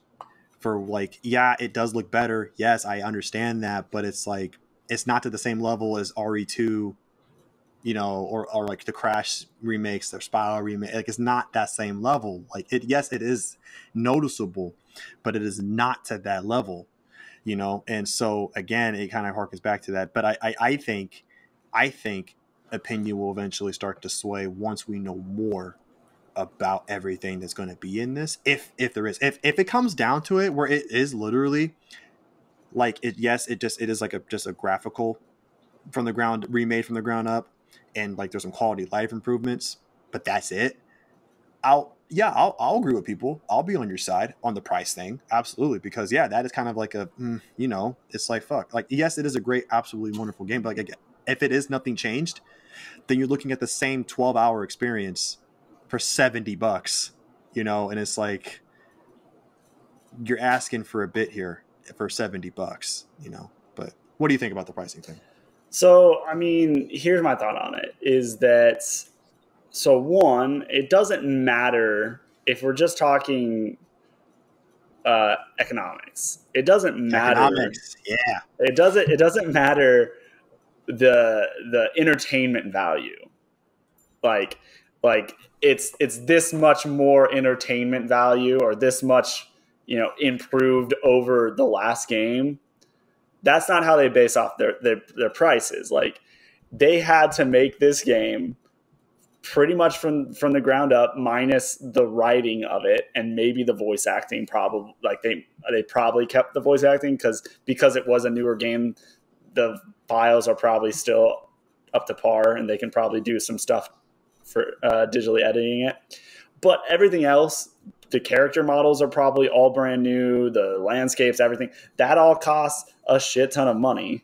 for, like, yeah, it does look better. Yes, I understand that, but it's like, it's not to the same level as RE2, or like the Crash remakes, their Spiral remake. Like, it's not that same level. Like, yes, it is noticeable, but it is not to that level, And so again, it kind of harkens back to that. But I think opinion will eventually start to sway once we know more about everything that's going to be in this. If if it comes down to it, where it is literally like it is like just a graphical remade from the ground up, and like there's some quality of life improvements, but that's it. I'll agree with people. I'll be on your side on the price thing, absolutely, because that is kind of like it's like, fuck, like, yes, it is a great, absolutely wonderful game, but like, if it is nothing changed, then you're looking at the same 12-hour experience for $70, and it's like you're asking for a bit here for $70, But what do you think about the pricing thing? So, I mean, here's my thought on it, is that, so one, it doesn't matter if we're just talking economics. It doesn't matter. Economics, yeah. It doesn't matter the entertainment value. Like it's this much more entertainment value, or this much, improved over the last game. That's not how they base off their prices. Like, they had to make this game pretty much from the ground up, minus the writing of it and maybe the voice acting. Probably, like, they probably kept the voice acting because it was a newer game. The files are probably still up to par, and they can probably do some stuff for digitally editing it. But everything else, the character models are probably all brand new. The landscapes, everything, that all costs a shit ton of money.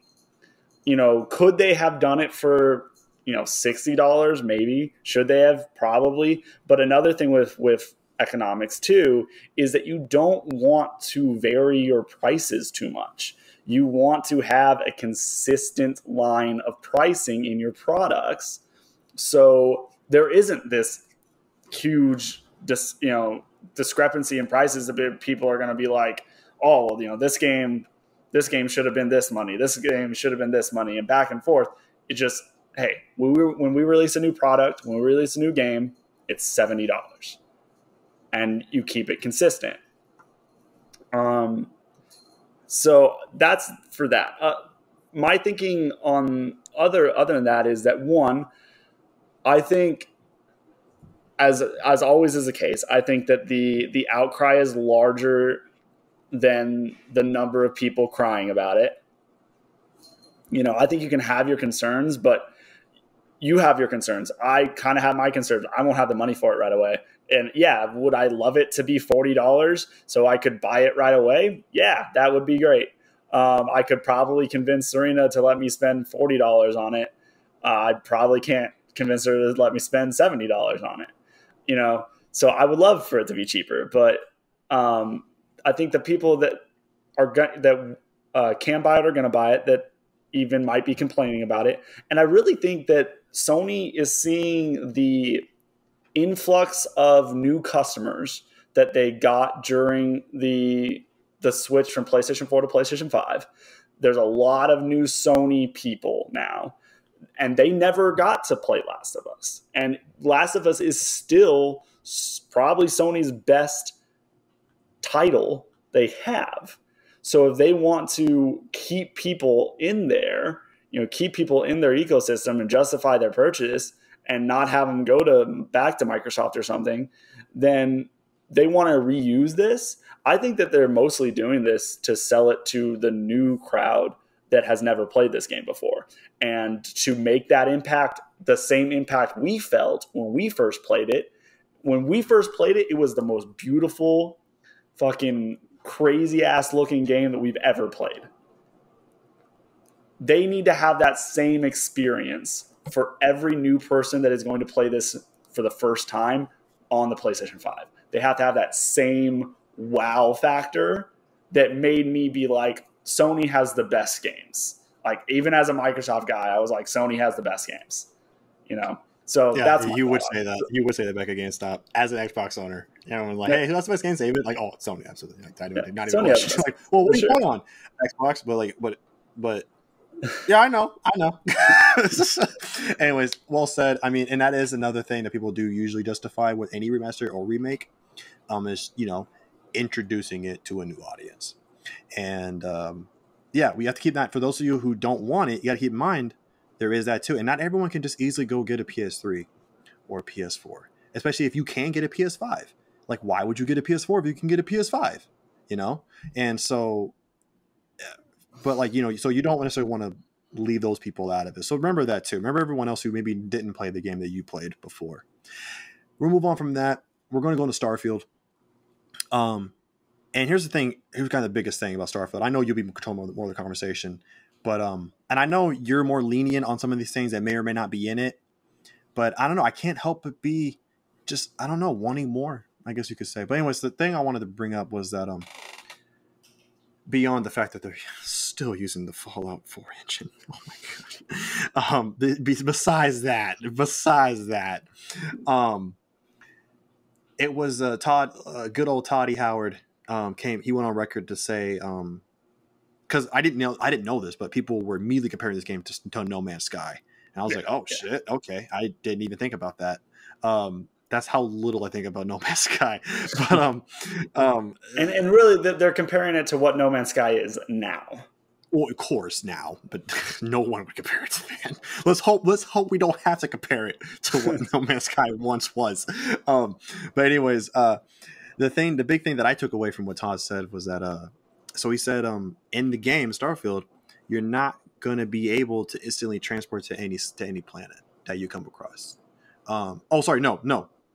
Could they have done it for, $60? Maybe. Should they have? Probably. But another thing with economics too, is that you don't want to vary your prices too much. You want to have a consistent line of pricing in your products, so there isn't this huge discrepancy in prices that people are going to be like, oh, well, this game should have been this money, this game should have been this money, and back and forth. It just, hey, when we release a new product, when we release a new game, it's $70, and you keep it consistent. So that's for that. My thinking on other than that is that, one, I think, as always is the case, I think that the outcry is larger than the number of people crying about it. I think you can have your concerns, but you have your concerns. I kind of have my concerns. I won't have the money for it right away. And yeah, would I love it to be $40 so I could buy it right away? Yeah, that would be great. I could probably convince Serena to let me spend $40 on it. I probably can't convince her to let me spend $70 on it. So I would love for it to be cheaper, but I think the people that can buy it are going to buy it, that even might be complaining about it. And I really think that Sony is seeing the influx of new customers that they got during the switch from PlayStation 4 to PlayStation 5. There's a lot of new Sony people now, and they never got to play Last of Us. And Last of Us is still probably Sony's best title they have. So if they want to keep people in there, keep people in their ecosystem and justify their purchase and not have them go back to Microsoft or something, then they want to reuse this. I think that they're mostly doing this to sell it to the new crowd that has never played this game before, and to make that impact the same impact we felt when we first played it. When we first played it, it was the most beautiful, fucking crazy ass looking game that we've ever played. They need to have that same experience for every new person that is going to play this for the first time on the PlayStation 5. They have to have that same wow factor that made me be like, Sony has the best games. Like, even as a Microsoft guy, I was like, Sony has the best games. So yeah, that's you would say that. You would say that back at GameStop as an Xbox owner. Like, hey, who has the best game? Save it. Like, oh, it's Sony, absolutely. Like, not even like, well, what are you playing on? Xbox, but yeah, I know. Anyways, well said. I mean, and that is another thing that people do usually justify with any remaster or remake, is introducing it to a new audience. And yeah, we have to keep that. For those of you who don't want it, you got to keep in mind there is that too. And not everyone can just easily go get a PS3 or a PS4, especially if you can get a PS5. Like, why would you get a PS4 if you can get a PS5? And so, but like, so you don't necessarily want to leave those people out of it. So remember that too. Remember everyone else who maybe didn't play the game that you played before. We'll move on from that. We're going to go into Starfield. And here's the thing. Here's kind of the biggest thing about Starfield. I know you'll be controlling more of the conversation, but and I know you're more lenient on some of these things that may or may not be in it. But I don't know. I can't help but be just, I don't know, wanting more, I guess you could say. But anyways, the thing I wanted to bring up was that beyond the fact that they're still using the Fallout 4 engine. Oh my god. Besides that, it was good old Toddy Howard he went on record to say, because I didn't know this, but people were immediately comparing this game to No Man's Sky. And I was like, oh shit, okay. I didn't even think about that. That's how little I think about No Man's Sky. But and really they're comparing it to what No Man's Sky is now. Well, of course now, but no one would compare it to that. Let's hope we don't have to compare it to what No Man's Sky once was. But anyways, the big thing that I took away from what Todd said was that so he said in the game Starfield, you're not gonna be able to instantly transport to any planet that you come across.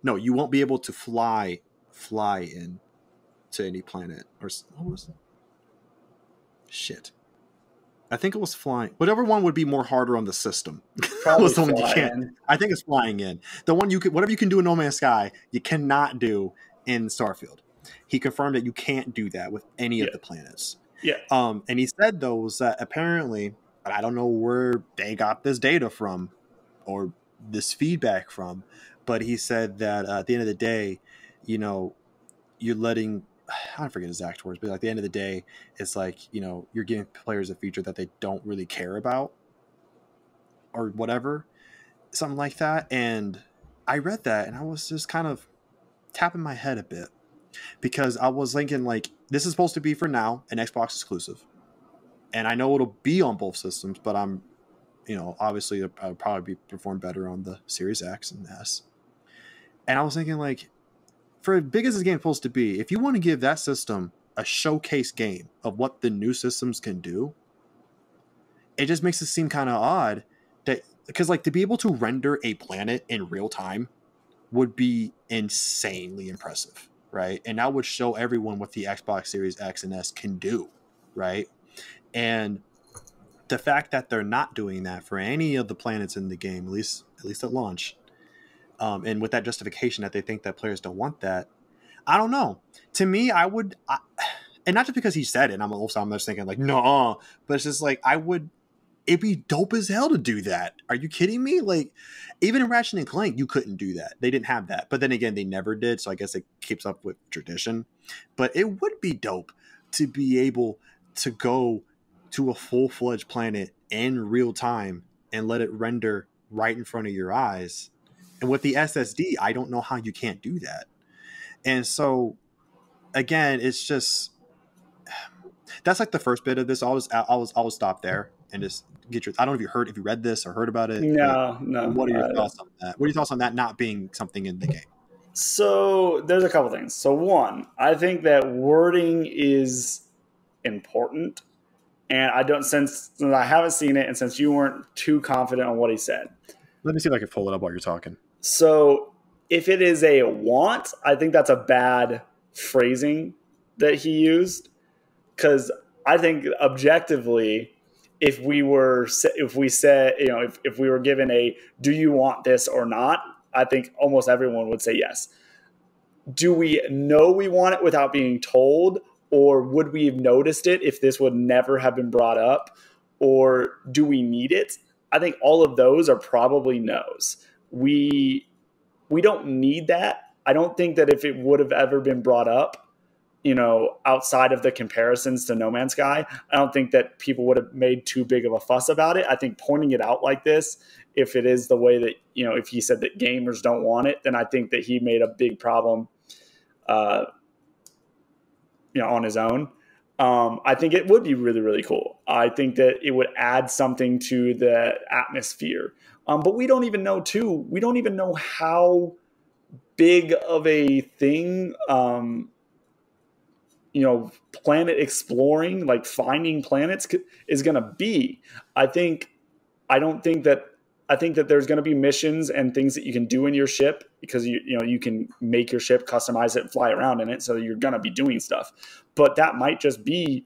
No, you won't be able to fly in to any planet, or what was it? Shit. I think it was flying. Whatever one would be more harder on the system. Probably the one you can't. I think it's flying in. The one whatever you can do in No Man's Sky, you cannot do in Starfield. He confirmed that you can't do that with any Yeah. of the planets. Yeah. And he said, though, was that apparently, I don't know where they got this data from or this feedback from, but he said that at the end of the day, you know, you're letting, I forget his exact words, but at the end of the day, it's like, you know, you're giving players a feature that they don't really care about or whatever, something like that. And I read that and I was just kind of tapping my head a bit because I was thinking, like, this is supposed to be for now an Xbox exclusive. And I know it'll be on both systems, but I'm, you know, obviously I'll probably perform better on the Series X and S. And I was thinking, like, for as big as this game's supposed to be, if you want to give that system a showcase game of what the new systems can do, it just makes it seem kind of odd that, because, like, to be able to render a planet in real time would be insanely impressive, right? And that would show everyone what the Xbox Series X and S can do, right? And the fact that they're not doing that for any of the planets in the game, at least at launch, and with that justification that they think that players don't want that, I don't know. To me, and not just because he said it, I'm just thinking like, no, but it's just like, it'd be dope as hell to do that. Are you kidding me? Like, even in Ratchet and Clank, you couldn't do that. They didn't have that. But then again, they never did, so I guess it keeps up with tradition. But it would be dope to be able to go to a full-fledged planet in real time and let it render right in front of your eyes. And with the SSD, I don't know how you can't do that. And so, again, it's just, that's like the first bit of this. I'll stop there and just get your, I don't know if you read this or heard about it. No. What are your thoughts on that? What are your thoughts on that not being something in the game? So there's a couple things. So one, I think that wording is important. And since I haven't seen it and since you weren't too confident on what he said. Let me see if I can pull it up while you're talking. So if it is a want, I think that's a bad phrasing that he used. Because I think objectively, if we were given a, do you want this or not? I think almost everyone would say yes. Do we know we want it without being told? Or would we have noticed it if this would never have been brought up? Or do we need it? I think all of those are probably no's. We don't need that. I don't think that if it would have ever been brought up, you know, outside of the comparisons to No Man's Sky, I don't think that people would have made too big of a fuss about it. I think pointing it out like this, if it is the way that, you know, if he said that gamers don't want it, then I think that he made a big problem, on his own. I think it would be really, really cool. I think that it would add something to the atmosphere. But we don't even know, too. We don't even know how big of a thing, planet exploring, like finding planets is going to be. I think that there's going to be missions and things that you can do in your ship because you can make your ship, customize it, fly around in it. So you're going to be doing stuff, but that might just be,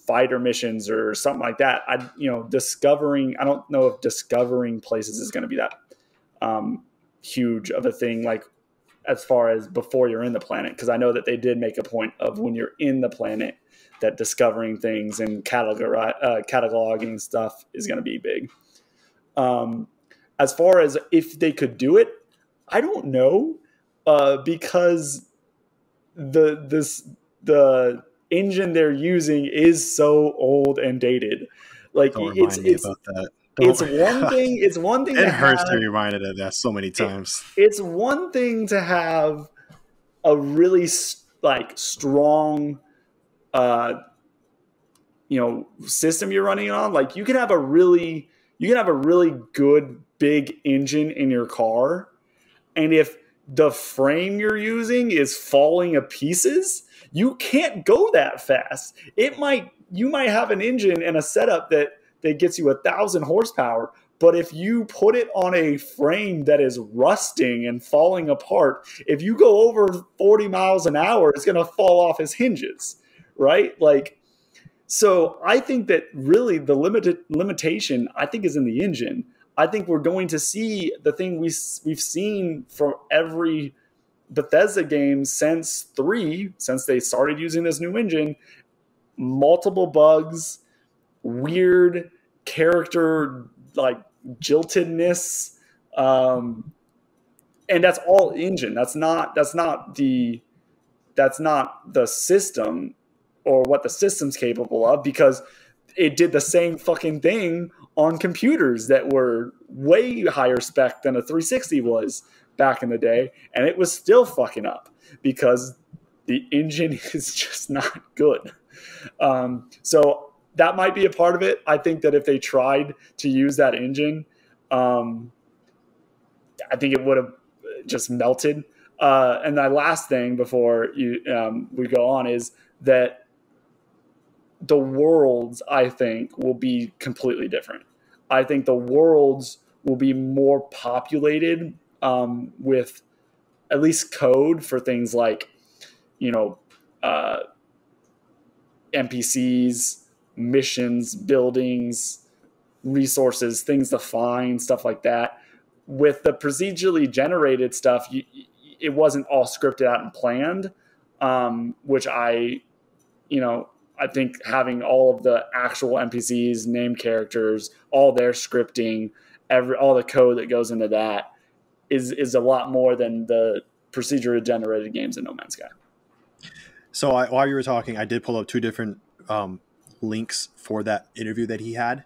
fighter missions or something like that. I don't know if discovering places is going to be that huge of a thing, like as far as before you're in the planet. Cause I know that they did make a point of when you're in the planet that discovering things and cataloging stuff is going to be big. As far as if they could do it, I don't know, because the engine they're using is so old and dated. Like Don't remind me about that. It's one thing. It hurts to be reminded of that so many times. It's one thing to have a really strong, system you're running on. Like you can have a really good big engine in your car, and if the frame you're using is falling to pieces, you can't go that fast. You might have an engine and a setup that gets you 1,000 horsepower, but if you put it on a frame that is rusting and falling apart, if you go over 40 miles an hour, it's going to fall off its hinges, right? So I think that really the limitation, I think, is in the engine. I think we're going to see the thing we've seen for every Bethesda games since 3, since they started using this new engine, multiple bugs, weird character like jiltedness, and that's all engine. That's not the system or what the system's capable of, because it did the same fucking thing on computers that were way higher spec than a 360 was back in the day, and it was still fucking up because the engine is just not good. So that might be a part of it. I think that if they tried to use that engine, I think it would have just melted. And my last thing before we go on is that the worlds, I think, will be completely different. I think the worlds will be more populated with at least code for things like, NPCs, missions, buildings, resources, things to find, stuff like that. With the procedurally generated stuff, it wasn't all scripted out and planned, which I think having all of the actual NPCs, named characters, all their scripting, all the code that goes into that is a lot more than the procedurally generated games in No Man's Sky. So while you were talking, I did pull up 2 different links for that interview that he had.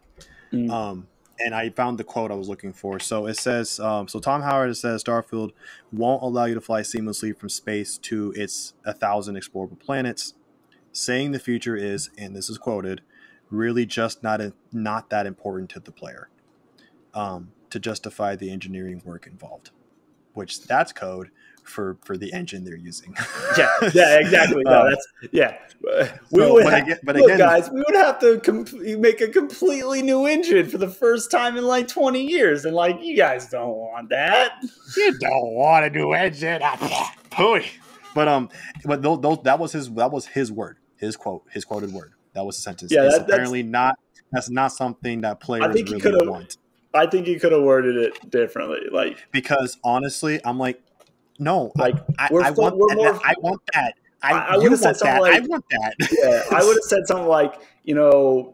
And I found the quote I was looking for. So it says, so Tom Howard says Starfield won't allow you to fly seamlessly from space to its 1,000 explorable planets, saying the future is, and this is quoted, really just not that important to the player to justify the engineering work involved, which that's code for the engine they're using. yeah, exactly. No, that's guys, we would have to make a completely new engine for the first time in like 20 years, and like, you guys don't want that. You don't want a new engine. Pooey. But that was his word, his quoted word. That was the sentence. Yeah, that's not something that players really want. I think he could have worded it differently, because honestly, I'm like, no, I want that. I would have said something like, I want that. Yeah, I would have said something like,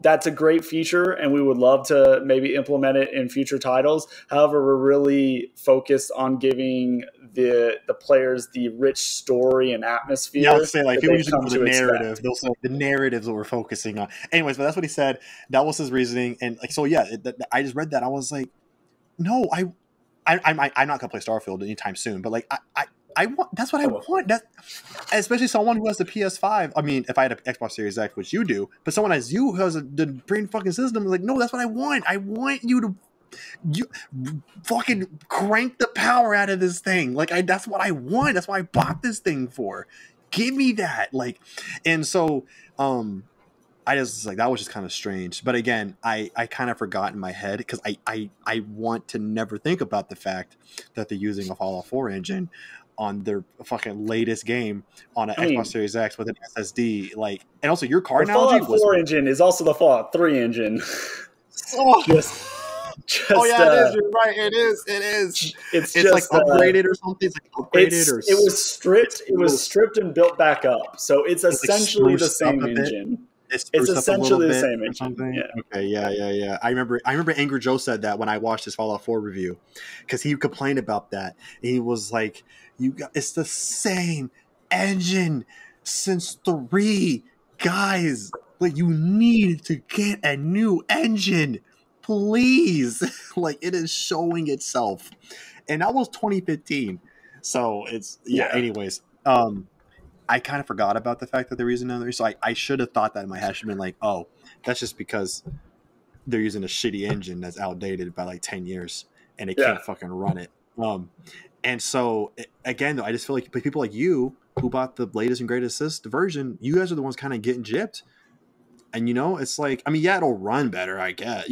that's a great feature and we would love to maybe implement it in future titles. However, we're really focused on giving the players the rich story and atmosphere. Yeah, I would say, like, people usually go for the narrative. They'll say the narratives that we're focusing on. Anyways, but that's what he said. That was his reasoning. And like, so yeah, I just read that. I was like, no, I'm not gonna play Starfield anytime soon. But like, I want, that's what I want. That, especially someone who has the PS5. I mean, if I had an Xbox Series X, which you do, but someone as you who has the brain fucking system is like, no, that's what I want. I want you fucking crank the power out of this thing. Like, that's what I want. That's what I bought this thing for. Give me that. Like, and so, I just like, that was just kind of strange. But again, I kind of forgot in my head because I want to never think about the fact that they're using a Fallout 4 engine on their fucking latest game on an Xbox Series X with an SSD. Like, and also your car analogy was Fallout 4 engine is also the Fallout 3 engine. Oh, oh yeah, it is. You're right. It is. It's just like upgraded or something. It's like upgraded it was stripped. It was stripped and built back up. So it's essentially the same engine. It's essentially the same engine. Yeah. Okay. Yeah. I remember Angry Joe said that when I watched his Fallout 4 review, because he complained about that. And he was like, it's the same engine since 3, guys. Like, you need to get a new engine, please. Like, it is showing itself. And that was 2015. So it's anyways. I kind of forgot about the fact that they're using another. So I should have thought that in my head. I should have been like, oh, that's just because they're using a shitty engine that's outdated by like 10 years and they can't fucking run it. And so, again, though, I just feel like people like you who bought the latest and greatest version, you guys are the ones kind of getting gypped. And, it's like, I mean, yeah, it'll run better, I guess,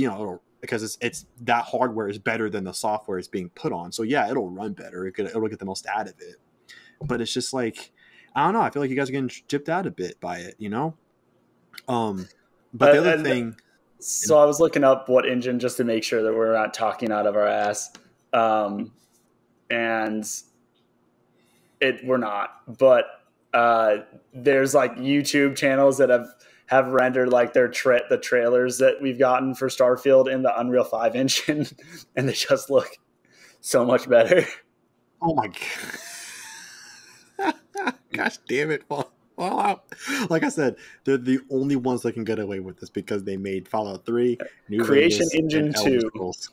because it's that hardware is better than the software it's being put on. So, yeah, it'll run better. It'll get the most out of it. But it's just like, I don't know. I feel like you guys are getting gypped out a bit by it, But the other thing. So I was looking up what engine just to make sure that we're not talking out of our ass. And We're not, but there's like YouTube channels that have rendered like the trailers that we've gotten for Starfield in the Unreal 5 engine, and they just look so much better. Oh my god! Gosh damn it, Fallout! Like I said, they're the only ones that can get away with this because they made Fallout 3, New Creation Vegas, Engine and Elder 2. Scrolls.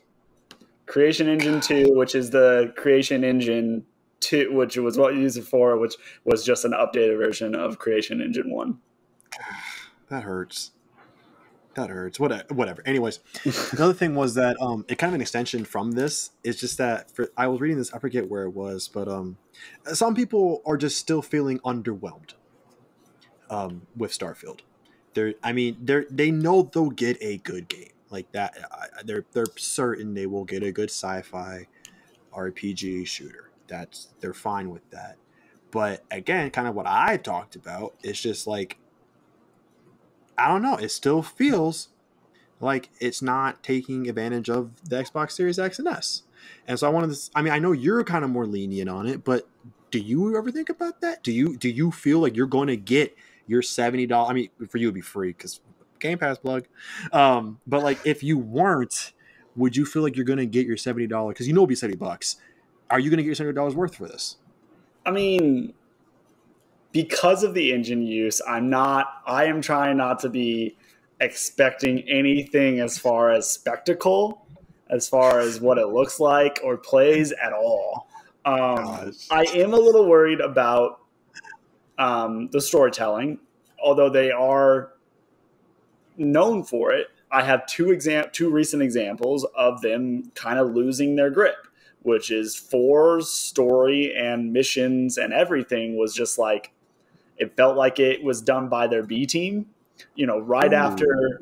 Creation Engine 2, which is the Creation Engine 2, which was what you used it for, which was just an updated version of Creation Engine 1. That hurts. Whatever. Anyways, another thing was that it kind of an extension from this is just that I was reading this, I forget where it was, but some people are just still feeling underwhelmed with Starfield. They know they'll get a good game like that. They're certain they will get a good sci-fi RPG shooter. They're fine with that. But again, kind of what I talked about, it's just like, I don't know. It still feels like it's not taking advantage of the Xbox Series X and S. And so I wanted to, I know you're kind of more lenient on it, but do you ever think about that? Do you feel like you're going to get your $70? I mean, for you it'd be free because Game Pass plug. But like if you weren't, would you feel like you're going to get your $70? Because it'll be $70. Are you going to get your $70 worth for this? I mean, because of the engine use, I am trying not to be expecting anything as far as spectacle, as far as what it looks like or plays at all. I am a little worried about the storytelling, although they are known for it. I have two recent examples of them kind of losing their grip, which is 4's story and missions and everything was just like, it felt like it was done by their B team, right after,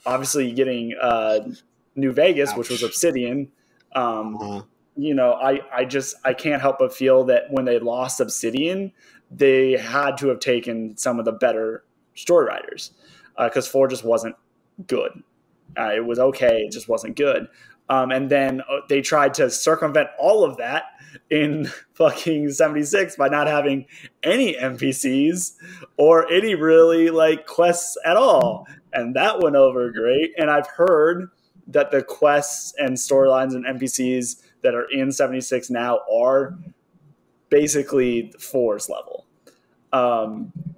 obviously getting New Vegas, which was Obsidian. I can't help but feel that when they lost Obsidian, they had to have taken some of the better story writers because 4 just wasn't good. It was okay. It just wasn't good. And then they tried to circumvent all of that in fucking 76 by not having any NPCs or any really like quests at all. And that went over great. And I've heard that the quests and storylines and NPCs that are in 76 now are basically 4's level.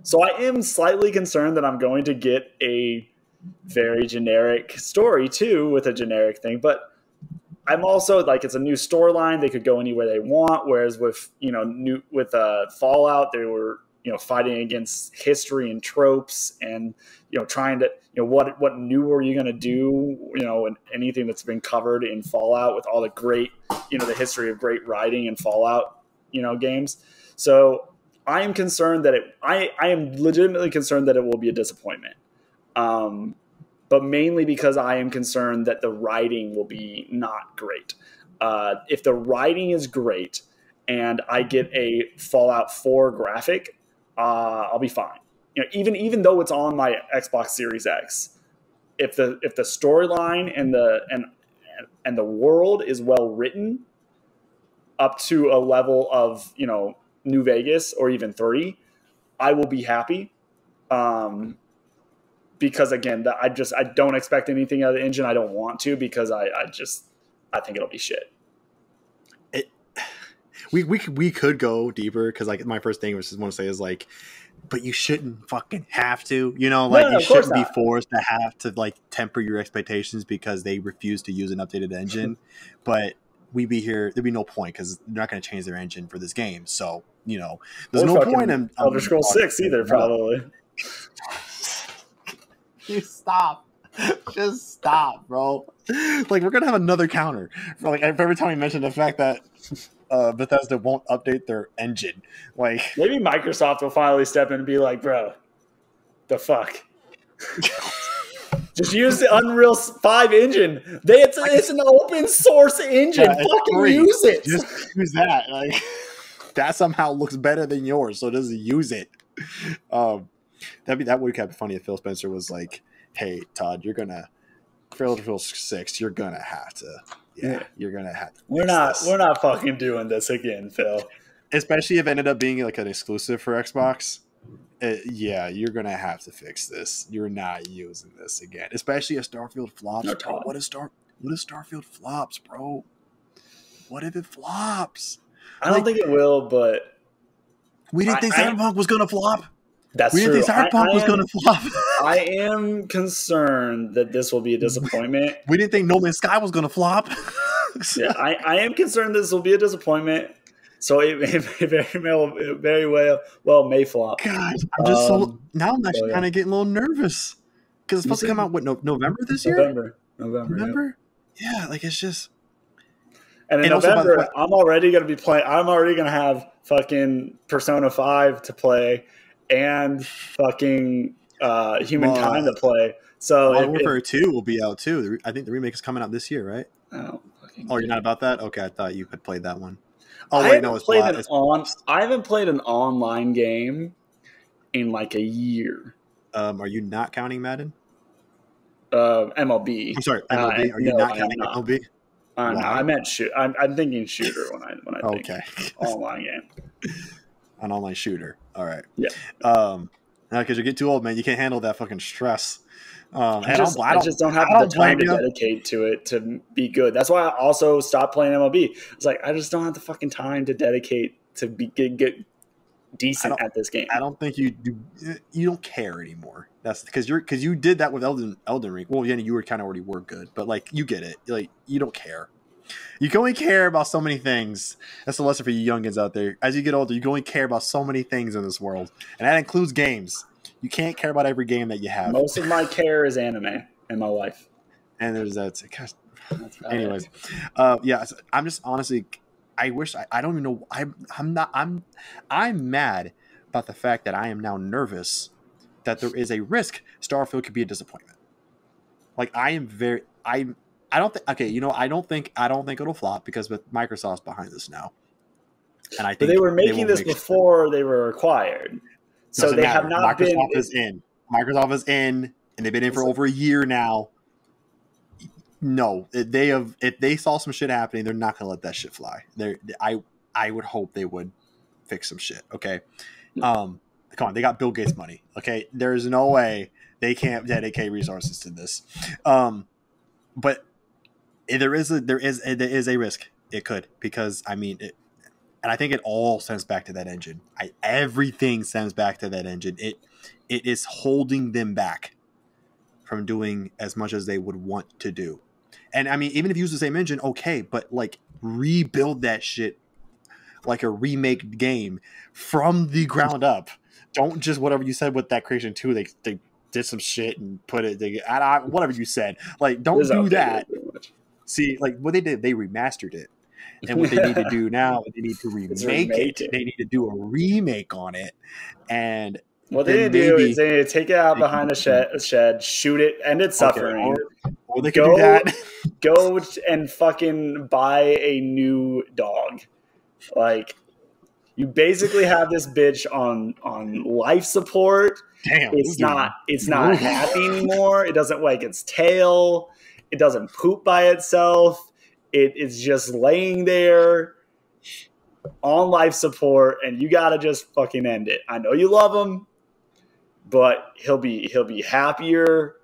So I am slightly concerned that I'm going to get a very generic story too with a generic thing, but I'm also like, it's a new storyline. They could go anywhere they want. Whereas with, Fallout, they were, fighting against history and tropes and, trying to, what new are you going to do, and anything that's been covered in Fallout with all the great, the history of great writing and Fallout, games. So I am concerned that I am legitimately concerned that it will be a disappointment. But mainly because I am concerned that the writing will be not great. If the writing is great and I get a Fallout 4 graphic, I'll be fine. Even though it's on my Xbox Series X, if the storyline and the world is well written up to a level of New Vegas or even 3, I will be happy. Because again, I don't expect anything out of the engine. I don't want to because I think it'll be shit. We could go deeper because like my first thing was just want to say is like, but you shouldn't fucking have to, you shouldn't be forced to have to like temper your expectations because they refuse to use an updated engine. But we'd be here, there'd be no point because they're not going to change their engine for this game. So there's no point in Elder Scrolls 6 either, probably. You stop. Just stop, bro. Like we're gonna have another counter for like every time we mention the fact that Bethesda won't update their engine. Like maybe Microsoft will finally step in and be like, bro, the fuck. Just use the Unreal 5 engine. It's an open source engine. Fucking use it. Just use that. Like that somehow looks better than yours, so just use it. That would have been funny if Phil Spencer was like, "Hey, Todd, you're gonna for Elder Scrolls 6, you're gonna have to, you're gonna have to. We're not fucking doing this again, Phil. especially if it ended up being like an exclusive for Xbox. Yeah, you're gonna have to fix this. You're not using this again, especially if Starfield flops. No, Bro, Todd. what if Starfield flops, bro? What if it flops? I don't think it will, but We didn't think Cyberpunk was gonna flop. That's we true. didn't think Cyberpunk was gonna flop. I am concerned that this will be a disappointment. We didn't think No Man's Sky was gonna flop. Yeah, I am concerned this will be a disappointment. So it very well may flop. God, I'm just now I'm actually kind of getting a little nervous because it's supposed to come out November this year. November. Yeah, like it's just. And in November, I'm already going to be playing. I'm already going to have fucking Persona 5 to play and fucking Humankind to play. So Modern Warfare 2 will be out too. I think the remake is coming out this year, right? Oh, you're not about that? Okay, I thought you had played that one. Oh wait, no, I haven't played an online game in like a year. Are you not counting Madden? MLB. I'm sorry, MLB. Are you not counting MLB? No, I meant shoot. I'm thinking shooter when I think online game. An online shooter. All right. Yeah. Because you get too old, man. You can't handle that fucking stress. I just don't have the time to dedicate to it to be good. That's why I also stopped playing MLB. It's like I just don't have the fucking time to dedicate to get decent at this game. I don't think you do. You don't care anymore. That's because you did that with Elden Ring. Well, yeah, you were kind of already were good, but like you get it. Like you don't care. You can only care about so many things. That's the lesson for you youngins out there. As you get older, you can only care about so many things in this world, and that includes games. You can't care about every game that you have. Most of my care is anime in my life. And there's that. Gosh. Anyways, yeah. I'm just honestly, I wish I don't even know. I'm mad about the fact that I am now nervous that there is a risk Starfield could be a disappointment. Like I don't think. Okay, I don't think it'll flop because with Microsoft's behind this now, and I think but they were making this before they were acquired. So they have not been. Microsoft is in, and they've been in for over a year now. No, if they saw some shit happening, they're not gonna let that shit fly. I would hope they would fix some shit. Okay, come on, they got Bill Gates money. Okay, there's no way they can't dedicate resources to this. But there is a risk. It could because I mean it. And I think it all stems back to that engine. Everything stems back to that engine. It is holding them back from doing as much as they would want to do. And I mean, even if you use the same engine, okay, but like rebuild that shit like a remake game from the ground up. Don't just whatever you said with that Creation 2, they did some shit and put it, whatever you said. Like, don't do that. See, like what they did, they remastered it. And what they need to do now, they need to remake it. They need to do a remake on it. And what they need to do is they need to take it out behind the shed, shoot it, end its suffering. Or they can do that. Go and fucking buy a new dog. Like, you basically have this bitch on life support. Damn, it's not happy anymore. It doesn't wag its tail. It doesn't poop by itself. It is just laying there on life support, and you gotta just fucking end it. I know you love him, but he'll be happier,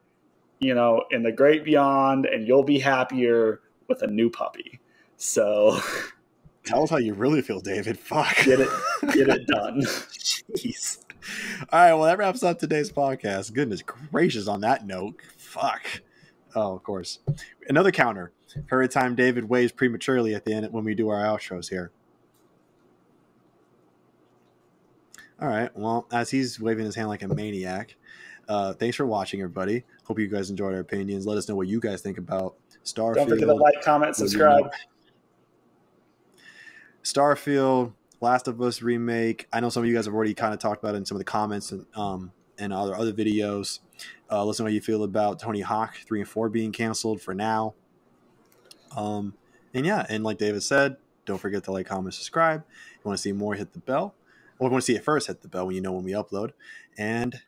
in the great beyond, and you'll be happier with a new puppy. So tell us how you really feel, David. Fuck. Get it done. Jeez. All right, well, that wraps up today's podcast. Goodness gracious, on that note. Fuck. Oh, of course. Another counter. Every time David waves prematurely at the end when we do our outros here. All right. Well, as he's waving his hand like a maniac, thanks for watching, everybody. Hope you guys enjoyed our opinions. Let us know what you guys think about Starfield. Don't forget to like, comment, subscribe. Starfield, Last of Us remake. I know some of you guys have already kind of talked about it in some of the comments and other videos. Let us know how you feel about Tony Hawk 3 and 4 being canceled for now. And yeah, and like David said, don't forget to like, comment, subscribe. If you want to see more, hit the bell. Or if you want to see it first, hit the bell when we upload. And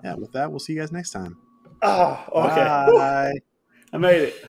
yeah, with that, we'll see you guys next time. Oh, okay. Bye. I made it.